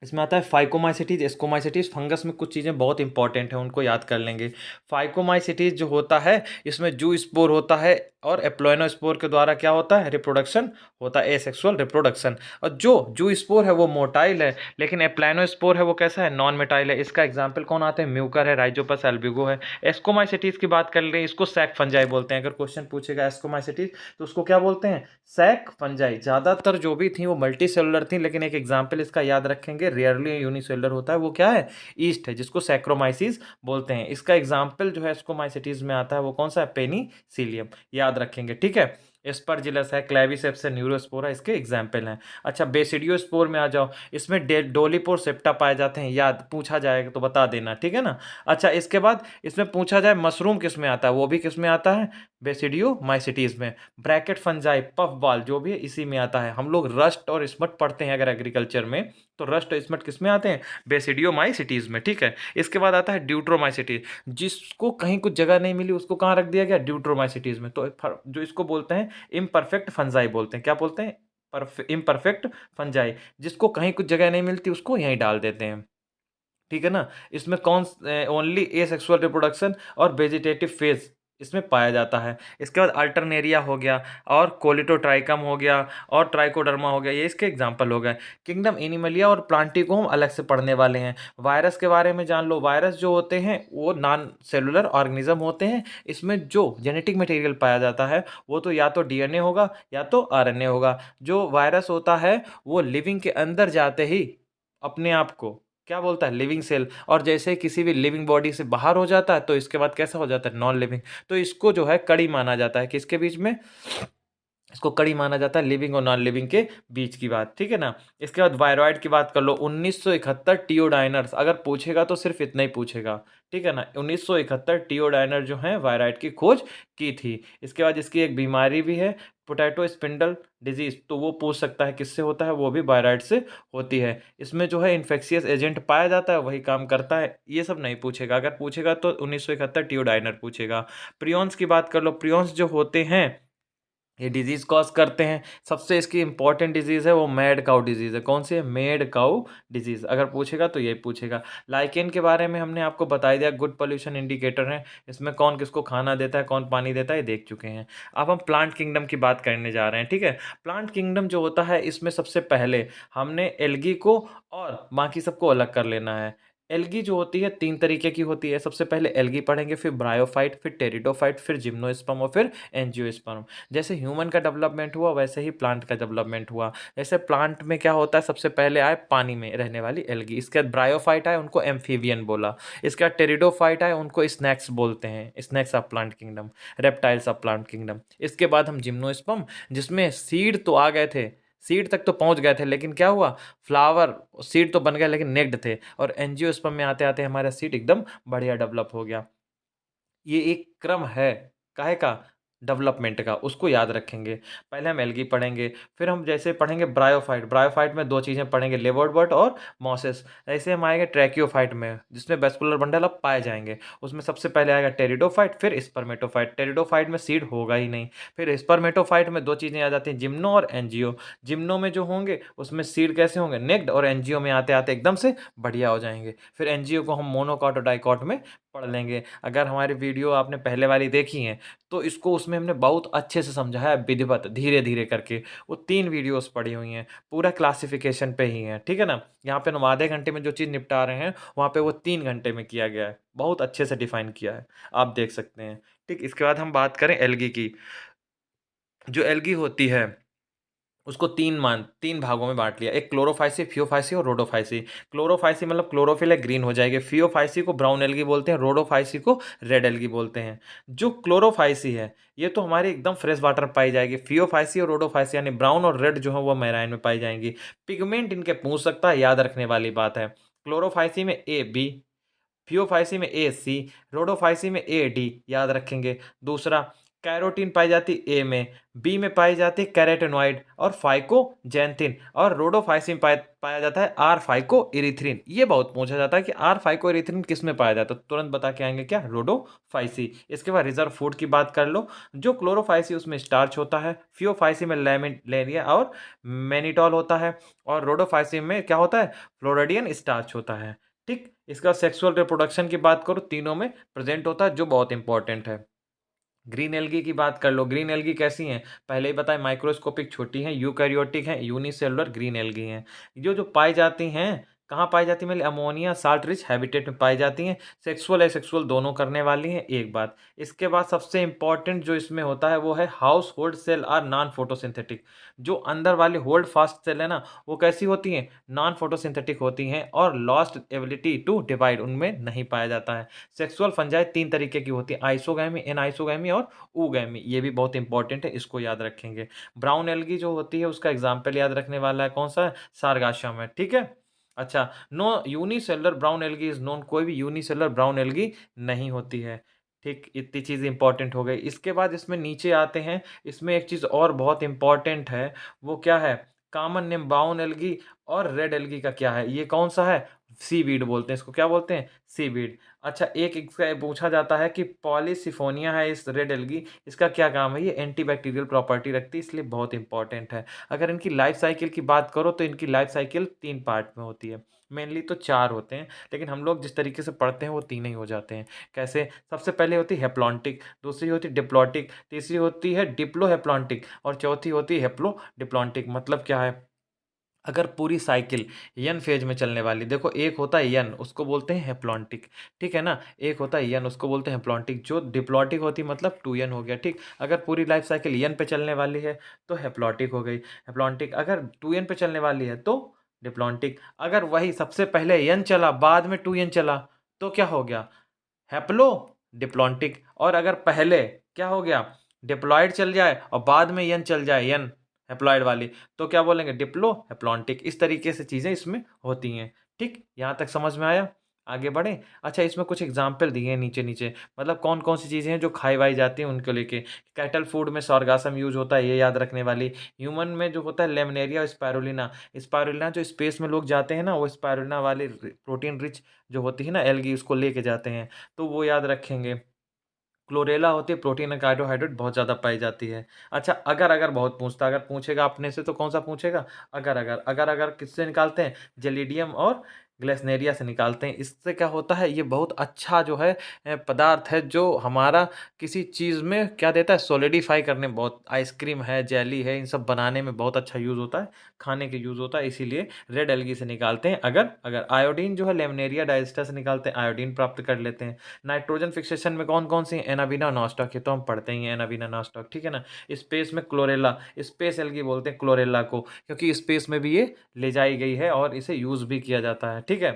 इसमें आता है फाइकोमाइसिटीज, एस्कोमाइसिटीज। फंगस में कुछ चीज़ें बहुत इंपॉर्टेंट हैं, उनको याद कर लेंगे। फाइकोमाइसिटीज जो होता है, इसमें जू स्पोर होता है, और एप्लोइनोस्पोर के द्वारा क्या होता है, रिप्रोडक्शन होता है, एसेक्सुअल रिप्रोडक्शन। और जो जू स्पोर है वो मोटाइल है, लेकिन एप्लाइनोस्पोर है वो कैसा है, नॉन मेटाइल है। इसका एग्जाम्पल कौन आते हैं, म्यूकर है, राइजोपस एल्बिगो है। एस्कोमाइसिटीज की बात कर ले, इसको सैक फंजाई बोलते हैं। अगर क्वेश्चन पूछेगा एस्कोमाइसिटीज तो उसको क्या बोलते हैं, सैक फंजाई। ज़्यादातर जो भी थी वो मल्टी सेलुलर थी, लेकिन एक एग्जाम्पल इसका याद रखेंगे, रेयरली यूनिसेलुलर होता है, वो क्या है, ईस्ट है, जिसको सैक्रोमाइसिस बोलते हैं। इसका एग्जाम्पल जो है एस्कोमाइसिटीज में आता है वो कौन सा है, पेनिसिलियम, याद रखेंगे, ठीक है। एस्परजिलस है, क्लेविसेप्स है, न्यूरोस्पोरा इसके एग्जाम्पल हैं। अच्छा बेसिडियोस्पोर में आ जाओ। इसमें डोलीपोर सेप्टा पाए जाते हैं, याद पूछा जाएगा तो बता देना, ठीक है ना। अच्छा इसके बाद इसमें पूछा जाए मशरूम किस में आता है, वो भी किस में आता है, बेसिडियोमाइसिटीज में। ब्रैकेट फंजाई, पफ बॉल जो भी है इसी में आता है। हम लोग रस्ट और स्मट पढ़ते हैं अगर एग्रीकल्चर में, तो रस्ट और स्मट किस में आते हैं, बेसिडियोमाइसिटीज में, ठीक है। इसके बाद आता है ड्यूट्रोमाइसिटीज, जिसको कहीं कुछ जगह नहीं मिली उसको कहाँ रख दिया गया, ड्यूट्रोमाइसिटीज में। तो जो इसको बोलते हैं इम्परफेक्ट फंजाई बोलते हैं, क्या बोलते हैं, इम्परफेक्ट फंजाई। जिसको कहीं कुछ जगह नहीं मिलती उसको यहीं डाल देते हैं, ठीक है ना। इसमें कौन, ओनली ए सेक्सुअल रिप्रोडक्शन और वेजिटेटिव फेज इसमें पाया जाता है। इसके बाद अल्टरनेरिया हो गया, और कोलिटोट्राइकम हो गया, और ट्राइकोडर्मा हो गया, ये इसके एग्जाम्पल हो गए। किंगडम एनिमलिया और प्लांटी को हम अलग से पढ़ने वाले हैं। वायरस के बारे में जान लो। वायरस जो होते हैं वो नॉन सेलुलर ऑर्गेनिज्म होते हैं। इसमें जो जेनेटिक मटेरियल पाया जाता है वो तो या तो डीएनए होगा या तो आरएनए होगा। जो वायरस होता है वो लिविंग के अंदर जाते ही अपने आप को क्या बोलता है, लिविंग सेल। और जैसे ही किसी भी लिविंग बॉडी से बाहर हो जाता है तो इसके बाद कैसा हो जाता है, नॉन लिविंग। तो इसको जो है कड़ी माना जाता है, किसके बीच में, इसको कड़ी माना जाता है लिविंग और नॉन लिविंग के बीच की बात, ठीक है ना। इसके बाद वायरॉइड की बात कर लो। 1971 टियोडाइनर्स अगर पूछेगा तो सिर्फ इतना ही पूछेगा, ठीक है ना। 1971 टियोडाइनर जो है वायरॉइड की खोज की थी। इसके बाद इसकी एक बीमारी भी है, पोटैटो स्पिंडल डिजीज, तो वो पूछ सकता है किससे होता है, वो भी बायराइड से होती है। इसमें जो है इन्फेक्शियस एजेंट पाया जाता है, वही काम करता है, ये सब नहीं पूछेगा। अगर पूछेगा तो 1971 टियोडाइनर पूछेगा। प्रियॉन्स की बात कर लो, प्रियॉन्स जो होते हैं ये डिजीज़ कॉज करते हैं। सबसे इसकी इंपॉर्टेंट डिजीज़ है वो मैड काउ डिजीज़ है। कौन सी है? Mad cow disease. अगर पूछेगा तो यही पूछेगा। लाइकेन के बारे में हमने आपको बता दिया, गुड पोल्यूशन इंडिकेटर है। इसमें कौन किसको खाना देता है, कौन पानी देता है, ये देख चुके हैं। अब हम प्लांट किंगडम की बात करने जा रहे हैं, ठीक है। प्लांट किंगडम जो होता है इसमें सबसे पहले हमने एल्गी को और बाकी सबको अलग कर लेना है। एल्गी जो होती है 3 तरीके की होती है। सबसे पहले एल्गी पढ़ेंगे, फिर ब्रायोफाइट, फिर टेरिडोफाइट, फिर जिम्नोस्पर्म और फिर एंजियोस्पर्म। जैसे ह्यूमन का डेवलपमेंट हुआ वैसे ही प्लांट का डेवलपमेंट हुआ। जैसे प्लांट में क्या होता है, सबसे पहले आए पानी में रहने वाली एल्गी, इसके बाद ब्रायोफाइट आए, उनको एम्फीबियन बोला। इसके बाद टेरिडोफाइट आए, उनको स्नैक्स बोलते हैं, snacks of plant kingdom, reptiles of plant kingdom. इसके बाद हम जिम्नोस्पर्म, जिसमें सीड तो आ गए थे, सीड तक तो पहुंच गए थे, लेकिन क्या हुआ, फ्लावर सीड तो बन गए लेकिन नेक्ड थे। और एंजियोस्पर्म में आते आते हमारा सीड एकदम बढ़िया डेवलप हो गया। ये एक क्रम है काहे का, डेवलपमेंट का, उसको याद रखेंगे। पहले हम एल्गी पढ़ेंगे, फिर हम जैसे पढ़ेंगे ब्रायोफाइट। ब्रायोफाइट में 2 चीज़ें पढ़ेंगे, लेवर्टबर्ट और मॉसेस। ऐसे हम आएंगे ट्रैकियोफाइट में, जिसमें वेस्कुलर बंडल अब पाए जाएंगे। उसमें सबसे पहले आएगा टेरिडोफाइट, फिर स्पर्मेटोफाइट। टेरिडोफाइट में सीड होगा ही नहीं। फिर स्पर्मेटोफाइट में 2 चीज़ें आ जाती हैं, जिम्नो और एनजियो। जिम्नो में जो होंगे उसमें सीड कैसे होंगे, नेक्ड, और एनजियो में आते आते एकदम से बढ़िया हो जाएंगे। फिर एनजियो को हम मोनोकॉट और डाइकॉट में पढ़ लेंगे। अगर हमारी वीडियो आपने पहले वाली देखी है तो इसको उसमें हमने बहुत अच्छे से समझाया है, विधिवत धीरे धीरे करके। वो 3 वीडियोस पड़ी हुई हैं, पूरा क्लासिफिकेशन पे ही है, ठीक है ना। यहाँ पे हम आधे घंटे में जो चीज़ निपटा रहे हैं वहाँ पे वो 3 घंटे में किया गया है, बहुत अच्छे से डिफाइन किया है, आप देख सकते हैं। ठीक, इसके बाद हम बात करें एल्गी की। जो एल्गी होती है उसको 3 भागों में बांट लिया, एक क्लोरोफाइसी, फियोफाइसी और रोडोफाइसी। क्लोरोफाइसी मतलब क्लोरोफिल है, ग्रीन हो जाएगी। फियोफाइसी को ब्राउन एल्गी बोलते हैं, रोडोफाइसी को रेड एल्गी बोलते हैं। जो क्लोरोफाइसी है ये तो हमारे एकदम फ्रेश वाटर में पाई जाएगी। फियोफाइसी और रोडोफाइसी यानी ब्राउन और रेड जो है वो मैराइन में पाई जाएंगी। पिगमेंट इनके पूछ सकता है, याद रखने वाली बात है। क्लोरोफाइसी में ए बी, फियोफाइसी में ए सी, रोडोफाइसी में ए डी, याद रखेंगे। दूसरा, कैरोटीन पाई जाती ए में, बी में पाई जाती कैरेटेनॉइड और फाइकोजेंथिन, और रोडोफाइसी में पाया जाता है आर फाइको इरिथ्रिन। ये बहुत पूछा जाता है कि आर फाइको इरिथ्रिन किस में पाया जाता है, तो तुरंत बता के आएंगे क्या, रोडोफाइसी। इसके बाद रिजर्व फूड की बात कर लो। जो क्लोरोफाइसी उसमें स्टार्च होता है, फियोफाइसी में लेमिनेरिया और मैनिटॉल होता है, और रोडोफाइसी में क्या होता है, फ्लोरिडियन स्टार्च होता है। ठीक, इसका सेक्सुअल रिप्रोडक्शन की बात करो, तीनों में प्रेजेंट होता है, जो बहुत इंपॉर्टेंट है। ग्रीन एल्गी की बात कर लो। ग्रीन एल्गी कैसी हैं, पहले ही बताए, माइक्रोस्कोपिक छोटी हैं, यूकैरियोटिक हैं, यूनिसेलुलर ग्रीन एल्गी हैं। जो जो पाई जाती हैं, कहाँ पाई जाती है, अमोनिया साल्ट रिच हैबिटेट में पाई जाती हैं। सेक्सुअल एसेक्सुअल दोनों करने वाली हैं, एक बात। इसके बाद सबसे इंपॉर्टेंट जो इसमें होता है वो है house hold cell are non photosynthetic. जो अंदर वाली होल्ड फास्ट सेल है ना, वो कैसी होती हैं, नॉन फोटोसिंथेटिक होती हैं, और लॉस्ट एबिलिटी टू डिवाइड उनमें नहीं पाया जाता है। सेक्सुअल फंजाई 3 तरीके की होती है, आइसोगैमी, एनाइसोगैमी और ऊगैमी। ये भी बहुत इंपॉर्टेंट है, इसको याद रखेंगे। ब्राउन एल्गी जो होती है उसका एग्जाम्पल याद रखने वाला है, कौन सा है, सारगाशियम है, ठीक है। अच्छा, no unicellular brown algae is known, कोई भी यूनिसेलुलर ब्राउन एल्गी नहीं होती है। ठीक, इतनी चीज़ इंपॉर्टेंट हो गई। इसके बाद इसमें नीचे आते हैं, इसमें एक चीज़ और बहुत इंपॉर्टेंट है, वो क्या है, कॉमन नेम ब्राउन एल्गी और रेड एल्गी का क्या है, ये कौन सा है, सीवीड बोलते हैं इसको, क्या बोलते हैं, सीवीड। अच्छा, एक इसका पूछा जाता है कि पॉलीसिफोनिया है इस रेड एल्गी, इसका क्या काम है, ये एंटीबैक्टीरियल प्रॉपर्टी रखती है, इसलिए बहुत इंपॉर्टेंट है। अगर इनकी लाइफ साइकिल की बात करो तो इनकी लाइफ साइकिल 3 पार्ट में होती है, मेनली तो 4 होते हैं, लेकिन हम लोग जिस तरीके से पढ़ते हैं वो 3 ही हो जाते हैं। कैसे, सबसे पहले होती है हेप्लॉन्टिक, दूसरी होती है डिप्लॉटिक, तीसरी होती है डिप्लोहेप्लॉन्टिक, और चौथी होती है हेप्लोडिप्लॉन्टिक। मतलब क्या है, अगर पूरी साइकिल यन फेज में चलने वाली, देखो एक होता है यन, उसको बोलते हैं हेप्लॉन्टिक, ठीक है ना। एक होता है यन, उसको बोलते हैं हेप्लॉन्टिक। जो डिप्लॉटिक होती है मतलब 2n हो गया, ठीक। अगर पूरी लाइफ साइकिल यन पे चलने वाली है तो हेप्लॉटिक हो गई, हेप्लॉन्टिक। अगर 2n पे चलने वाली है तो डिप्लॉन्टिक। अगर वही सबसे पहले यन चला बाद में 2n चला तो क्या हो गया, हैप्लो डिप्लॉन्टिक। और अगर पहले क्या हो गया, डिप्लॉयड चल जाए और बाद में यन चल जाए, यन हैप्लॉयड वाली, तो क्या बोलेंगे, डिप्लो हैप्लॉन्टिक। इस तरीके से चीज़ें इसमें होती हैं। ठीक, यहाँ तक समझ में आया। आगे बढ़ें। अच्छा, इसमें कुछ एग्जाम्पल दिए हैं नीचे नीचे, मतलब कौन कौन सी चीज़ें हैं जो खाई वाई जाती हैं उनको लेके। कैटल फूड में सॉर्गासम यूज होता है, ये याद रखने वाली। ह्यूमन में जो होता है लेमनेरिया और स्पायरुलिना। स्पायरुलिना जो स्पेस में लोग जाते हैं ना, वो स्पायरुलिना वाली प्रोटीन रिच जो होती है ना एल्गी, उसको लेके जाते हैं, तो वो याद रखेंगे। क्लोरेला होती है, प्रोटीन और कार्बोहाइड्रेट बहुत ज़्यादा पाई जाती है। अच्छा, अगर अगर बहुत पूछता, अगर पूछेगा अपने से तो कौन सा पूछेगा? अगर अगर अगर अगर किससे निकालते हैं? जेलिडियम और ग्लेसनेरिया से निकालते हैं। इससे क्या होता है, ये बहुत अच्छा जो है पदार्थ है, जो हमारा किसी चीज़ में क्या देता है, सॉलिडिफाई करने में बहुत, आइसक्रीम है, जेली है, इन सब बनाने में बहुत अच्छा यूज़ होता है, खाने के यूज़ होता है, इसीलिए रेड एल्गी से निकालते हैं। अगर अगर आयोडीन जो है लेमनेरिया डाइस्टा से निकालते हैं, आयोडीन प्राप्त कर लेते हैं। नाइट्रोजन फिक्सेशन में कौन कौन सी? एनाबीना नॉस्टॉक, ये तो हम पढ़ते ही हैं, एनाबीना नॉस्टॉक, ठीक है ना। स्पेस में क्लोरेला, स्पेस एल्गी बोलते हैं क्लोरेला को, क्योंकि स्पेस में भी ये ले जाई गई है और इसे यूज़ भी किया जाता है, ठीक है।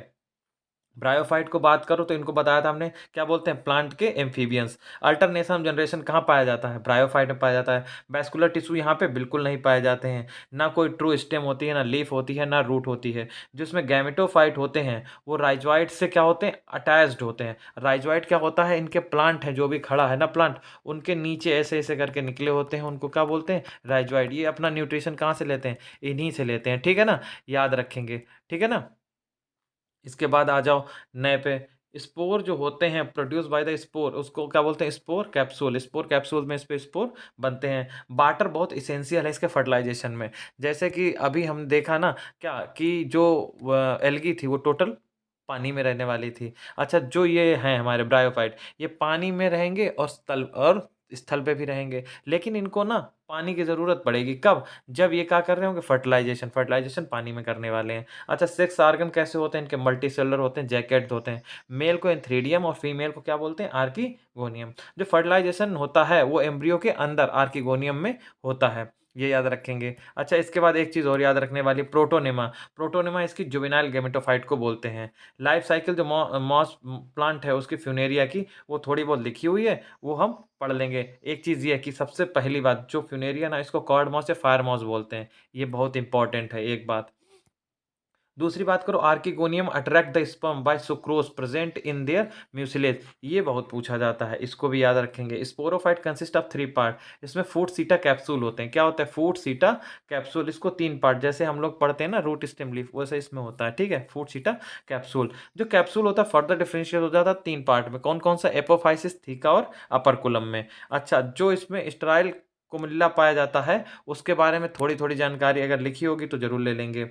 ब्रायोफाइट को बात करो तो इनको बताया था हमने, क्या बोलते हैं? प्लांट के एम्फीबियंस। अल्टरनेशन जनरेशन कहाँ पाया जाता है? ब्रायोफाइट में पाया जाता है। वैस्कुलर टिश्यू यहाँ पे बिल्कुल नहीं पाए जाते हैं। ना कोई ट्रू स्टेम होती है, ना लीफ होती है, ना रूट होती है। जिसमें गैमेटोफाइट होते हैं वो राइजोइड से क्या होते हैं? अटैच्ड होते हैं। राइजोइड क्या होता है? इनके प्लांट है, जो भी खड़ा है ना प्लांट, उनके नीचे ऐसे ऐसे करके निकले होते हैं, उनको क्या बोलते हैं? राइजोइड। ये अपना न्यूट्रिशन कहाँ से लेते हैं? इन्हीं से लेते हैं, ठीक है ना, याद रखेंगे, ठीक है ना। इसके बाद आ जाओ नए पे। स्पोर जो होते हैं प्रोड्यूस बाय द स्पोर, उसको क्या बोलते हैं? Spore capsule. स्पोर कैप्सूल में इस पे स्पोर बनते हैं। वाटर बहुत इसेंशियल है इसके फर्टिलाइजेशन में। जैसे कि अभी हम देखा ना क्या कि जो एल्गी थी वो टोटल पानी में रहने वाली थी। अच्छा, जो ये हैं हमारे ब्रायोफाइट, ये पानी में रहेंगे और स्थल पे भी रहेंगे, लेकिन इनको ना पानी की ज़रूरत पड़ेगी कब? जब ये क्या कर रहे होंगे? फर्टिलाइजेशन। फर्टिलाइजेशन पानी में करने वाले हैं। अच्छा, सेक्स ऑर्गन कैसे होते हैं? इनके मल्टी सेलुलर होते हैं, जैकेट होते हैं। मेल को एंथ्रीडियम और फीमेल को क्या बोलते हैं? आर्कीगोनियम। जो फर्टिलाइजेशन होता है वो एम्ब्रियो के अंदर आर्कीगोनियम में होता है, ये याद रखेंगे। अच्छा, इसके बाद एक चीज़ और याद रखने वाली, प्रोटोनेमा। प्रोटोनेमा इसकी जुवेनाइल गेमेटोफाइट को बोलते हैं। लाइफ साइकिल जो मॉस प्लांट है उसकी फ्यूनेरिया की, वो थोड़ी बहुत लिखी हुई है, वो हम पढ़ लेंगे। एक चीज़ ये है कि सबसे पहली बात, जो फ्यूनेरिया ना, इसको कॉर्ड मॉस या फायर मॉस बोलते हैं, ये बहुत इंपॉर्टेंट है एक बात। दूसरी बात करो, archegonium attract the sperm bye sucrose present in their mucilage, ये बहुत पूछा जाता है, इसको भी याद रखेंगे। Sporophyte consist of 3 part. इसमें फूट सीटा कैप्सूल होते हैं। क्या होता है? फूट सीटा कैप्सूल। इसको 3 पार्ट, जैसे हम लोग पढ़ते हैं ना रूट स्टेम लीफ, वैसे इसमें होता है, ठीक है। फूट सीटा कैप्सूल। जो कैप्सूल होता है फर्दर डिफरेंशिएट हो जाता है 3 पार्ट में। कौन कौन सा? एपोफाइसिस, थीका और अपर में। अच्छा, जो इसमें स्टेराइल कुमिल्ला पाया जाता है उसके बारे में थोड़ी थोड़ी जानकारी अगर लिखी होगी तो जरूर ले लेंगे,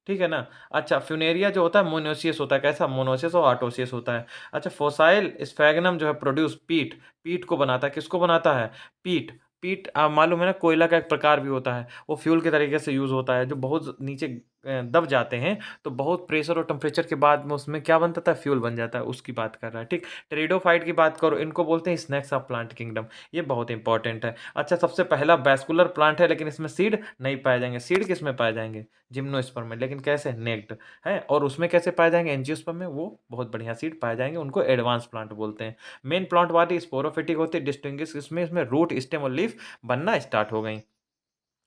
ठीक है ना। अच्छा, फ्यूनेरिया जो होता है मोनोसियस होता है। कैसा? मोनोसियस और आटोसियस होता है। अच्छा, फोसाइल स्फैगनम जो है प्रोड्यूस पीट, पीट को बनाता है। किसको बनाता है? पीट। पीट मालूम है ना, कोयला का एक प्रकार भी होता है, वो फ्यूल के तरीके से यूज़ होता है। जो बहुत नीचे दब जाते हैं तो बहुत प्रेशर और टेम्परेचर के बाद में उसमें क्या बनता था? फ्यूल बन जाता है, उसकी बात कर रहा है, ठीक। टेरिडोफाइट की बात करो, इनको बोलते हैं स्नैक्स ऑफ प्लांट किंगडम, ये बहुत इंपॉर्टेंट है। अच्छा, सबसे पहला वैस्कुलर प्लांट है, लेकिन इसमें सीड नहीं पाए जाएंगे। सीड किस में पाए जाएंगे? जिम्नोस्पर्म में। लेकिन कैसे? नेक्ड है। और उसमें कैसे पाए जाएंगे? एंजियोस्पर्म में, वो बहुत बढ़िया सीड पाए जाएंगे, उनको एडवांस प्लांट बोलते हैं। मेन प्लांट वाली स्पोरोफिटिक होती है, डिस्टिंग्विश इसमें रूट स्टेम और लीफ बनना स्टार्ट हो गई।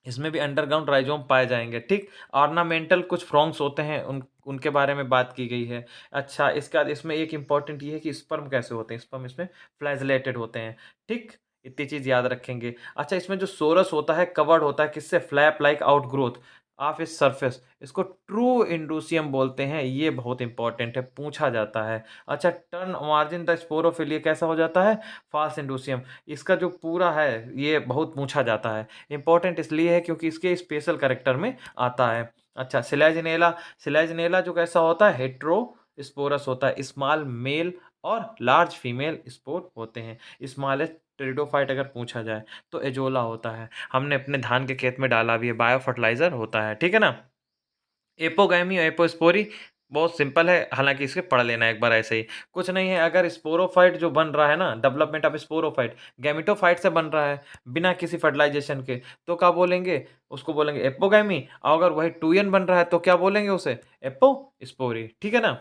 इसमें भी अंडरग्राउंड राइजोम पाए जाएंगे, ठीक। ऑर्नामेंटल कुछ फ्रॉन्ग्स होते हैं, उनके बारे में बात की गई है। अच्छा, इसके बाद इसमें एक इंपॉर्टेंट ये है कि स्पर्म कैसे होते हैं। स्पर्म इसमें फ्लैजलेटेड होते हैं, ठीक। इतनी चीज याद रखेंगे। अच्छा, इसमें जो सोरस होता है कवर्ड होता है किससे? फ्लैप लाइक आउटग्रोथ ऑफ इस सरफेस, इसको ट्रू इंडूसियम बोलते हैं, ये बहुत इंपॉर्टेंट है, पूछा जाता है। अच्छा, टर्न मार्जिन द स्पोरोफिल, ये कैसा हो जाता है? Fast indusium. इसका जो पूरा है ये बहुत पूछा जाता है। इंपॉर्टेंट इसलिए है क्योंकि इसके स्पेशल करेक्टर में आता है। अच्छा, सिलेजनेला। सिलेजनेला जो कैसा होता है? हेट्रोस्पोरस होता है। स्मॉल मेल और लार्ज फीमेल स्पोर होते हैं। स्मॉलेस्ट टेरिडोफाइट अगर पूछा जाए तो एजोला होता है, हमने अपने धान के खेत में डाला भी है, बायो फर्टिलाइजर होता है, ठीक है ना। एपोगैमी और एपोस्पोरी बहुत सिंपल है, हालांकि इसे पढ़ लेना एक बार ऐसे ही, कुछ नहीं है। अगर स्पोरोफाइट जो बन रहा है ना, डेवलपमेंट ऑफ स्पोरोफाइट गैमिटोफाइट से बन रहा है बिना किसी फर्टिलाइजेशन के, तो क्या बोलेंगे? उसको बोलेंगे एपोगैमी। और अगर वही टूयन बन रहा है तो क्या बोलेंगे उसे? एपोस्पोरी, ठीक है ना।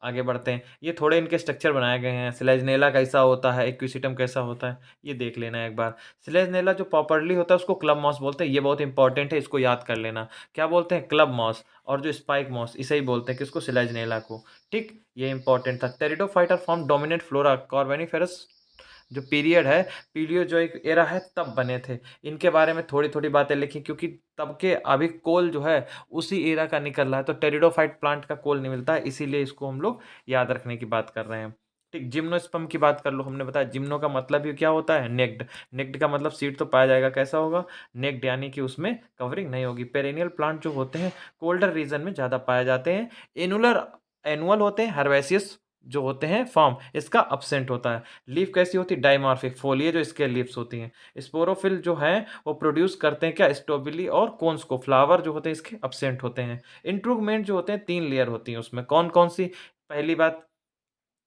आगे बढ़ते हैं, ये थोड़े इनके स्ट्रक्चर बनाए गए हैं। सिलेजनेला कैसा होता है, इक्विसिटम कैसा होता है, ये देख लेना है एक बार। सिलेजनेला जो प्रॉपरली होता है उसको क्लब मॉस बोलते हैं, ये बहुत इंपॉर्टेंट है, इसको याद कर लेना। क्या बोलते हैं? Club moss. और जो स्पाइक मॉस, इसे ही बोलते हैं किसको? सिलेजनेला को। ठीक, ये इंपॉर्टेंट था। Pteridophyta form dominant flora Carboniferous जो पीरियड है, पीलियोजोइक एरा है, तब बने थे। इनके बारे में थोड़ी थोड़ी बातें लिखी, क्योंकि तब के अभी कोल जो है उसी एरा का निकल रहा है, तो टेरिडोफाइट प्लांट का कोल नहीं मिलता है, इसीलिए इसको हम लोग याद रखने की बात कर रहे हैं। ठीक, जिम्नोस्पर्म की बात कर लो। हमने बताया जिम्नो का मतलब ही क्या होता है? नेक्ड। नेक्ड का मतलब सीड तो पाया जाएगा, कैसा होगा? नेक्ड, यानी कि उसमें कवरिंग नहीं होगी। पेरेनियल प्लांट जो होते हैं कोल्डर रीजन में ज़्यादा पाए जाते हैं। एनुलर एनुअल होते हैं। हर्बेसियस जो होते हैं फॉर्म, इसका अपसेंट होता है। लीफ कैसी होती है? डाइमॉर्फिक। फोलिए जो इसके लीव्स होती हैं। स्पोरोफिल जो है वो प्रोड्यूस करते हैं क्या? स्ट्रॉबेरी और कोन्स को। फ्लावर जो होते हैं इसके अपसेंट होते हैं। इंट्रूगमेंट जो होते हैं 3 लेयर होती हैं उसमें। कौन कौन सी? पहली बात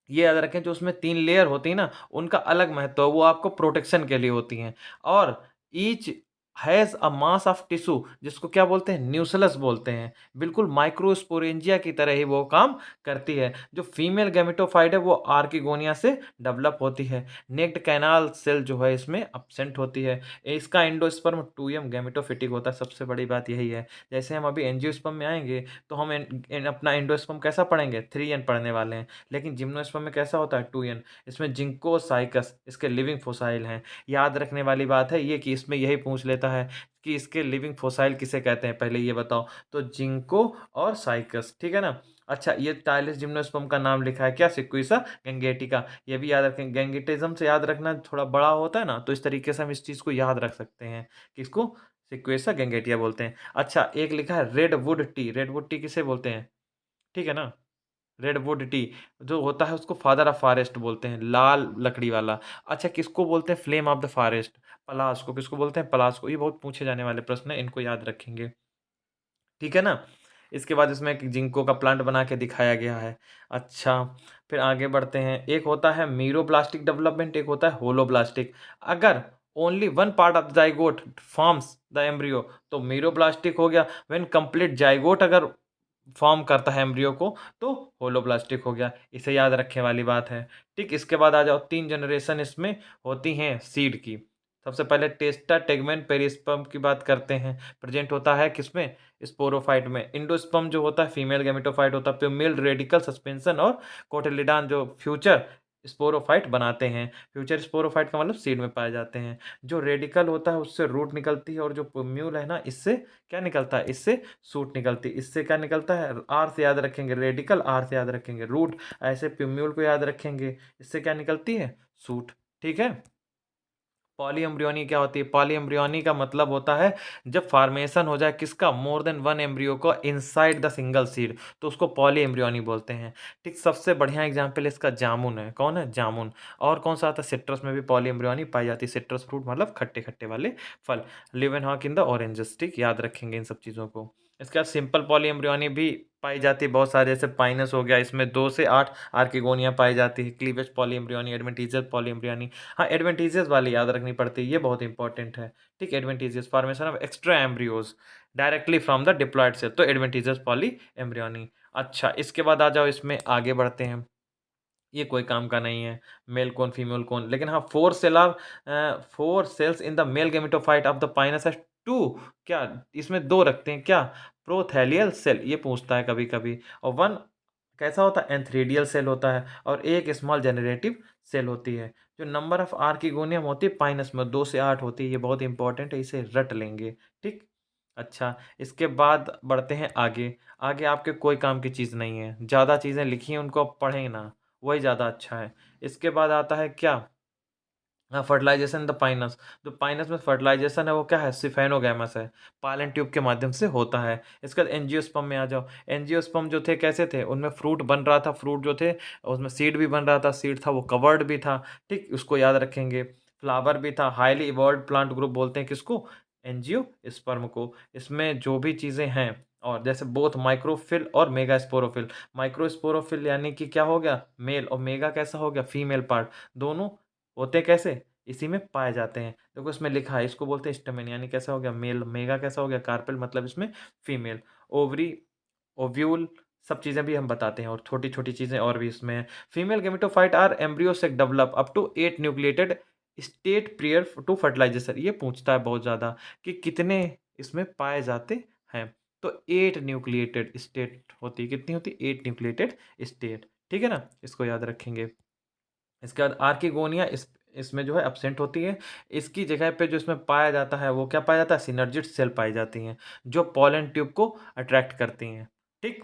ये याद रखें, जो उसमें 3 लेयर होती है ना, उनका अलग महत्व है, वो आपको प्रोटेक्शन के लिए होती हैं। और each has a mass of tissue, जिसको क्या बोलते हैं? न्यूक्लियस बोलते हैं। बिल्कुल माइक्रोस्पोरेंजिया की तरह ही वो काम करती है। जो फीमेल गैमेटोफाइट है वो आर्किगोनिया से डेवलप होती है। नेक्ड कैनाल सेल जो है इसमें अपसेंट होती है। इसका एंडोस्पर्म 2m गैमेटोफिटिक होता है, सबसे बड़ी बात यही है। जैसे हम अभी एंजियोस्पर्म में आएंगे तो हम अपना एंडोस्पर्म कैसा पढ़ेंगे? 3n पढ़ने वाले हैं। लेकिन जिम्नोस्पर्म में कैसा होता है? 2n। इसमें जिंको साइकस इसके लिविंग फोसाइल हैं। याद रखने वाली बात है ये कि इसमें यही पूछ लेता है कि इसके लिविंग फोसाइल किसे कहते हैं, पहले ये बताओ। तो जिंको और साइकस, ठीक है ना। अच्छा, ये टाइलिस जिम्नोस्पर्म का नाम लिखा है क्या? सिक्विसा गैंगेटिका। ये भी याद रखें, गैंगेटिज्म से याद रखना थोड़ा बड़ा होता है ना, तो इस तरीके से हम इस चीज़ को याद रख सकते हैं। किसको? सिक्वेसा गैंगेटिया बोलते हैं। अच्छा, एक लिखा है रेडवुड टी। रेडवुड टी किसे बोलते हैं? ठीक है ना। रेडवुड टी जो होता है उसको फादर ऑफ फॉरेस्ट बोलते हैं, लाल लकड़ी वाला। अच्छा, किसको बोलते हैं? Flame of the forest. पलाश को किसको बोलते हैं? पलाश को। ये बहुत पूछे जाने वाले प्रश्न है, इनको याद रखेंगे। ठीक है ना। इसके बाद इसमें एक जिंको का प्लांट बना के दिखाया गया है। अच्छा, फिर आगे बढ़ते हैं। एक होता है मीरोब्लास्टिक डेवलपमेंट, एक होता है होलोब्लास्टिक। अगर only one part of the zygote forms the embryo तो मीरोब्लास्टिक हो गया। व्हेन कंप्लीट जाइगोट अगर फॉर्म करता है एम्ब्रियो को तो होलोब्लास्टिक हो गया। इसे याद रखने वाली बात है। ठीक, इसके बाद आ जाओ, 3 जनरेशन इसमें होती हैं सीड की। सबसे पहले टेस्टा टेगमेन पेरिस्पर्म की बात करते हैं। प्रेजेंट होता है किसमें? स्पोरोफाइट में। इंडोस्पर्म जो होता है फीमेल गैमेटोफाइट होता है। प्यूमिल रेडिकल सस्पेंशन और कोटिलिडॉन जो फ्यूचर स्पोरोफाइट बनाते हैं। फ्यूचर स्पोरोफाइट का मतलब सीड में पाए जाते हैं। जो रेडिकल होता है उससे रूट निकलती है, और जो प्यूम्यूल है ना, इससे क्या निकलता है? इससे सूट निकलती है। इससे क्या निकलता है? आर से याद रखेंगे रेडिकल, आर से याद रखेंगे रूट। ऐसे प्यूम्यूल को याद रखेंगे, इससे क्या निकलती है? सूट। ठीक है। पॉलीएम्ब्रियोनी क्या होती है? पॉलीएम्ब्रियोनी का मतलब होता है जब फॉर्मेशन हो जाए किसका? मोर देन वन एम्ब्रियो को इनसाइड द सिंगल सीड, तो उसको पॉलीएम्ब्रियोनी बोलते हैं। ठीक, सबसे बढ़िया एग्जाम्पल इसका जामुन है। कौन है? जामुन। और कौन सा आता है? सिट्रस में भी पॉलीएम्ब्रियोनी पाई जाती है। सिट्रस फ्रूट मतलब खट्टे खट्टे वाले फल। Leeuwenhoek in the oranges. ठीक, याद रखेंगे इन सब चीज़ों को। इसके बाद सिंपल पॉलीएम्ब्रियोनी भी पाई जाती है बहुत सारे, जैसे पाइनस हो गया, इसमें 2 से 8 आर्किगोनिया पाई जाती है। Cleavage polyembryony, adventitious polyembryony. हाँ, एडवेंटिशियस वाली याद रखनी पड़ती है, ये बहुत इंपॉर्टेंट है। ठीक, adventitious formation of extra embryos directly from the diploid cell, तो एडवेंटिशियस पॉली एम्ब्रियोनी। अच्छा, इसके बाद आ जाओ, इसमें आगे बढ़ते हैं। ये कोई काम का नहीं है, मेल कौन फीमेल कौन। लेकिन हाँ, 4 cells in the male gametophyte of the pinus has 2। क्या इसमें 2 रखते हैं क्या? प्रोथैलियल सेल, ये पूछता है कभी कभी। और 1 कैसा होता है? एंथ्रेडियल सेल होता है। और एक स्मॉल जनरेटिव सेल होती है। जो नंबर ऑफ आर्किगोनियम होती है पाइनस में 2 से 8 होती है, ये बहुत इंपॉर्टेंट है, इसे रट लेंगे। ठीक। अच्छा, इसके बाद बढ़ते हैं आगे। आगे आपके कोई काम की चीज़ नहीं है, ज़्यादा चीज़ें लिखी हैं उनको आप पढ़ें ना, वही ज़्यादा अच्छा है। इसके बाद आता है क्या? हाँ, फर्टिलाइजेशन द पाइनस। जो पाइनस में फर्टिलाइजेशन है वो क्या है? सिफेनोगैमस है, पालन ट्यूब के माध्यम से होता है। इसके बाद एंजियोस्पर्म में आ जाओ। एंजियोस्पर्म जो थे कैसे थे? उनमें फ्रूट बन रहा था, फ्रूट जो थे उसमें सीड भी बन रहा था, सीड था वो कवर्ड भी था। ठीक, उसको याद रखेंगे। फ्लावर भी था। हाईली इवॉल्व प्लांट ग्रुप बोलते हैं किसको? एंजियोस्पर्म को। इसमें जो भी चीज़ें हैं, और जैसे बोथ माइक्रोफिल और मेगास्पोरोफिल। माइक्रोस्पोरोफिल यानी कि क्या हो गया? मेल, और मेगा कैसा हो गया? Female part. दोनों होते कैसे? इसी में पाए जाते हैं। देखो इसमें लिखा है, इसको बोलते हैं स्टमेन, यानी कैसा हो गया? मेल। मेगा कैसा हो गया? कार्पेल, मतलब इसमें फीमेल। ओवरी, ओव्यूल, सब चीज़ें भी हम बताते हैं और छोटी छोटी चीज़ें और भी इसमें हैं। Female gametophyte or embryo sac develop up to 8 nucleated state prior to fertilization. ये पूछता है बहुत ज़्यादा कि कितने इसमें पाए जाते हैं। तो 8 न्यूक्लिएटेड स्टेट होती है, कितनी होती है? 8 न्यूक्लिएटेड स्टेट, ठीक है ना, इसको याद रखेंगे। इसके बाद आर्किगोनिया इसमें जो है एब्सेंट होती है। इसकी जगह पे जो इसमें पाया जाता है वो क्या पाया जाता है? सिनर्जिड सेल पाई जाती हैं जो पॉलन ट्यूब को अट्रैक्ट करती हैं, ठीक।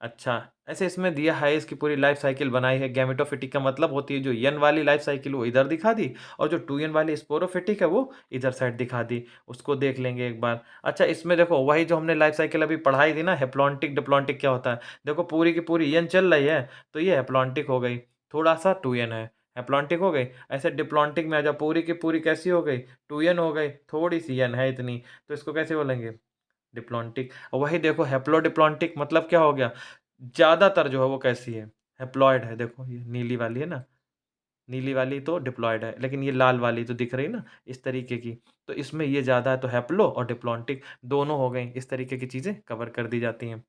अच्छा, ऐसे इसमें दिया है, इसकी पूरी लाइफ साइकिल बनाई है। गैमेटोफिटिक का मतलब होती है जो यन वाली लाइफ साइकिल वो इधर दिखा दी, और जो 2n वाली स्पोरोफिटिक है वो इधर साइड दिखा दी। उसको देख लेंगे एक बार। अच्छा, इसमें देखो वही जो हमने लाइफ साइकिल अभी पढ़ाई थी ना, हेप्लॉन्टिक डिप्लॉन्टिक क्या होता है। देखो पूरी की पूरी यन चल रही है तो ये हेप्लॉन्टिक हो गई, थोड़ा सा 2n है, हेप्लॉन्टिक हो गई। ऐसे डिप्लॉन्टिक में आ जाओ, पूरी की पूरी कैसी हो गई? 2n हो गई, थोड़ी सी n है इतनी, तो इसको कैसे बोलेंगे? डिप्लॉन्टिक। और वही देखो हैप्लोडिप्लॉन्टिक मतलब क्या हो गया? ज़्यादातर जो है वो कैसी है? हैप्लॉइड है। देखो ये नीली वाली है ना, नीली वाली तो डिप्लॉइड है, लेकिन ये लाल वाली तो दिख रही है ना इस तरीके की। तो इसमें ये ज़्यादा है, तो हैप्लो और डिप्लॉन्टिक दोनों हो गई। इस तरीके की चीज़ें कवर कर दी जाती हैं।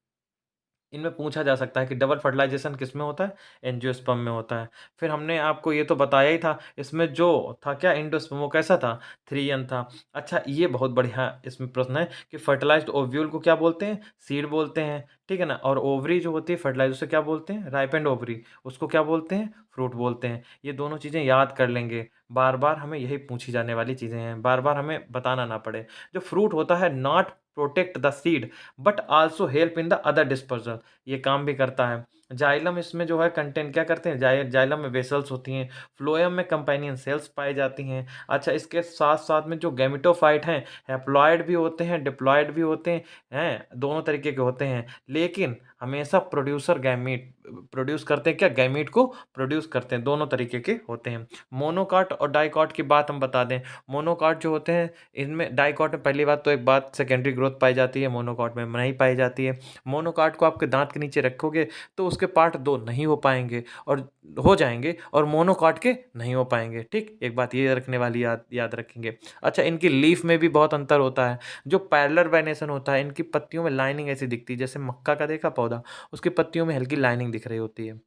इनमें पूछा जा सकता है कि डबल फर्टिलाइजेशन किसमें होता है? एंजियोस्पर्म में होता है। फिर हमने आपको ये तो बताया ही था, इसमें जो था क्या एंडोस्पर्म वो कैसा था? 3n था। अच्छा, ये बहुत बढ़िया इसमें प्रश्न है कि फर्टिलाइज्ड ओव्यूल को क्या बोलते हैं? सीड बोलते हैं, ठीक है ना। और ओवरी जो होती है फर्टिलाइज, उसे क्या बोलते हैं? Ripened ovary. उसको क्या बोलते हैं? फ्रूट बोलते हैं। ये दोनों चीज़ें याद कर लेंगे, बार बार हमें यही पूछी जाने वाली चीज़ें हैं, बार बार हमें बताना ना पड़े। जो फ्रूट होता है not protect the seed but also help in the other dispersion, ये काम भी करता है। जाइलम इसमें जो है कंटेंट क्या करते हैं? जाइलम में वेसल्स होती हैं। फ्लोएम में कंपेनियन सेल्स पाई जाती हैं। अच्छा, इसके साथ साथ में जो गैमेटोफाइट हैं, हैप्लॉइड भी होते हैं, डिप्लॉइड भी होते हैं, दोनों तरीके के होते हैं। लेकिन हमेशा प्रोड्यूसर गैमीट प्रोड्यूस करते हैं, क्या? गैमीट को प्रोड्यूस करते हैं, दोनों तरीके के होते हैं। मोनोकॉट और डाइकॉट की बात हम बता दें। मोनोकॉट जो होते हैं, इनमें डाइकॉट में पहली बात तो एक बात सेकेंडरी ग्रोथ पाई जाती है, मोनोकॉट में नहीं पाई जाती है। मोनोकाट को आपके दांत के नीचे रखोगे तो उसके पार्ट दो नहीं हो पाएंगे, और हो जाएंगे, और मोनोकाट के नहीं हो पाएंगे, ठीक। एक बात ये रखने वाली याद याद रखेंगे। अच्छा, इनकी लीफ में भी बहुत अंतर होता है। जो पैरेलल वेनेशन होता है, इनकी पत्तियों में लाइनिंग ऐसी दिखती है, जैसे मक्का का देखा पौधा, उसकी पत्तियों में हल्की लाइनिंग दिख रही होती है।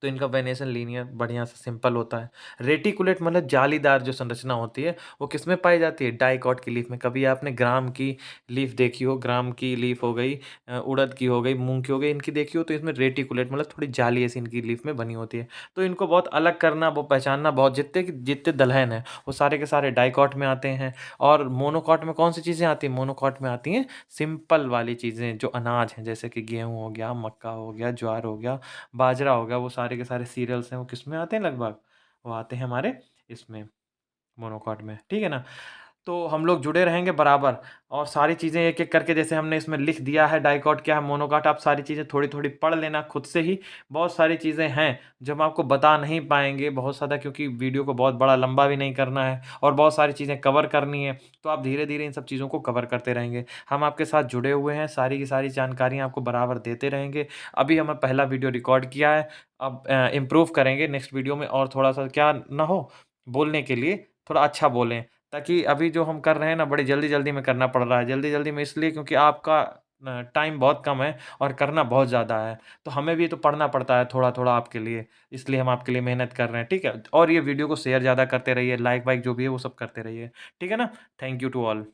तो इनका वेनेशन लीनियर बढ़िया सा सिंपल होता है। रेटिकुलेट मतलब जालीदार जो संरचना होती है वो किसमें पाई जाती है? डाइकॉट की लीफ में। कभी आपने ग्राम की लीफ देखी हो, ग्राम की लीफ हो गई, उड़द की हो गई, मूंग की हो गई, इनकी देखी हो, तो इसमें रेटिकुलेट मतलब थोड़ी जाली ऐसी इनकी लीफ में बनी होती है। तो इनको बहुत अलग करना, वो पहचानना बहुत, जितने जितने दलहन हैं वो सारे के सारे डाइकॉट में आते हैं। और मोनोकॉट में कौन सी चीज़ें आती हैं? मोनोकॉट में आती हैं सिंपल वाली चीज़ें, जो अनाज हैं, जैसे कि गेहूँ हो गया, मक्का हो गया, ज्वार हो गया, बाजरा हो गया, वो सारे के सारे सीरियल्स हैं, वो किस में आते हैं लगभग? वो आते हैं हमारे इसमें मोनोकॉट में, ठीक है ना। तो हम लोग जुड़े रहेंगे बराबर, और सारी चीज़ें एक एक करके, जैसे हमने इसमें लिख दिया है डाइकॉट क्या है, मोनोकॉट, आप सारी चीज़ें थोड़ी थोड़ी पढ़ लेना खुद से ही। बहुत सारी चीज़ें हैं जो हम आपको बता नहीं पाएंगे बहुत ज़्यादा, क्योंकि वीडियो को बहुत बड़ा लंबा भी नहीं करना है और बहुत सारी चीज़ें कवर करनी है। तो आप धीरे धीरे इन सब चीज़ों को कवर करते रहेंगे। हम आपके साथ जुड़े हुए हैं, सारी की सारी जानकारियाँ आपको बराबर देते रहेंगे। अभी हमने पहला वीडियो रिकॉर्ड किया है, अब इम्प्रूव करेंगे नेक्स्ट वीडियो में, और थोड़ा सा क्या ना हो, बोलने के लिए थोड़ा अच्छा बोलें। ताकि अभी जो हम कर रहे हैं ना, बड़ी जल्दी-जल्दी में करना पड़ रहा है। जल्दी-जल्दी में इसलिए क्योंकि आपका टाइम बहुत कम है और करना बहुत ज़्यादा है। तो हमें भी तो पढ़ना पड़ता है थोड़ा-थोड़ा आपके लिए, इसलिए हम आपके लिए मेहनत कर रहे हैं, ठीक है? और ये वीडियो को शेयर ज़्यादा करते रहिए, लाइक वाइक जो भी है वो सब करते रहिए, ठीक है ना? Thank you to all.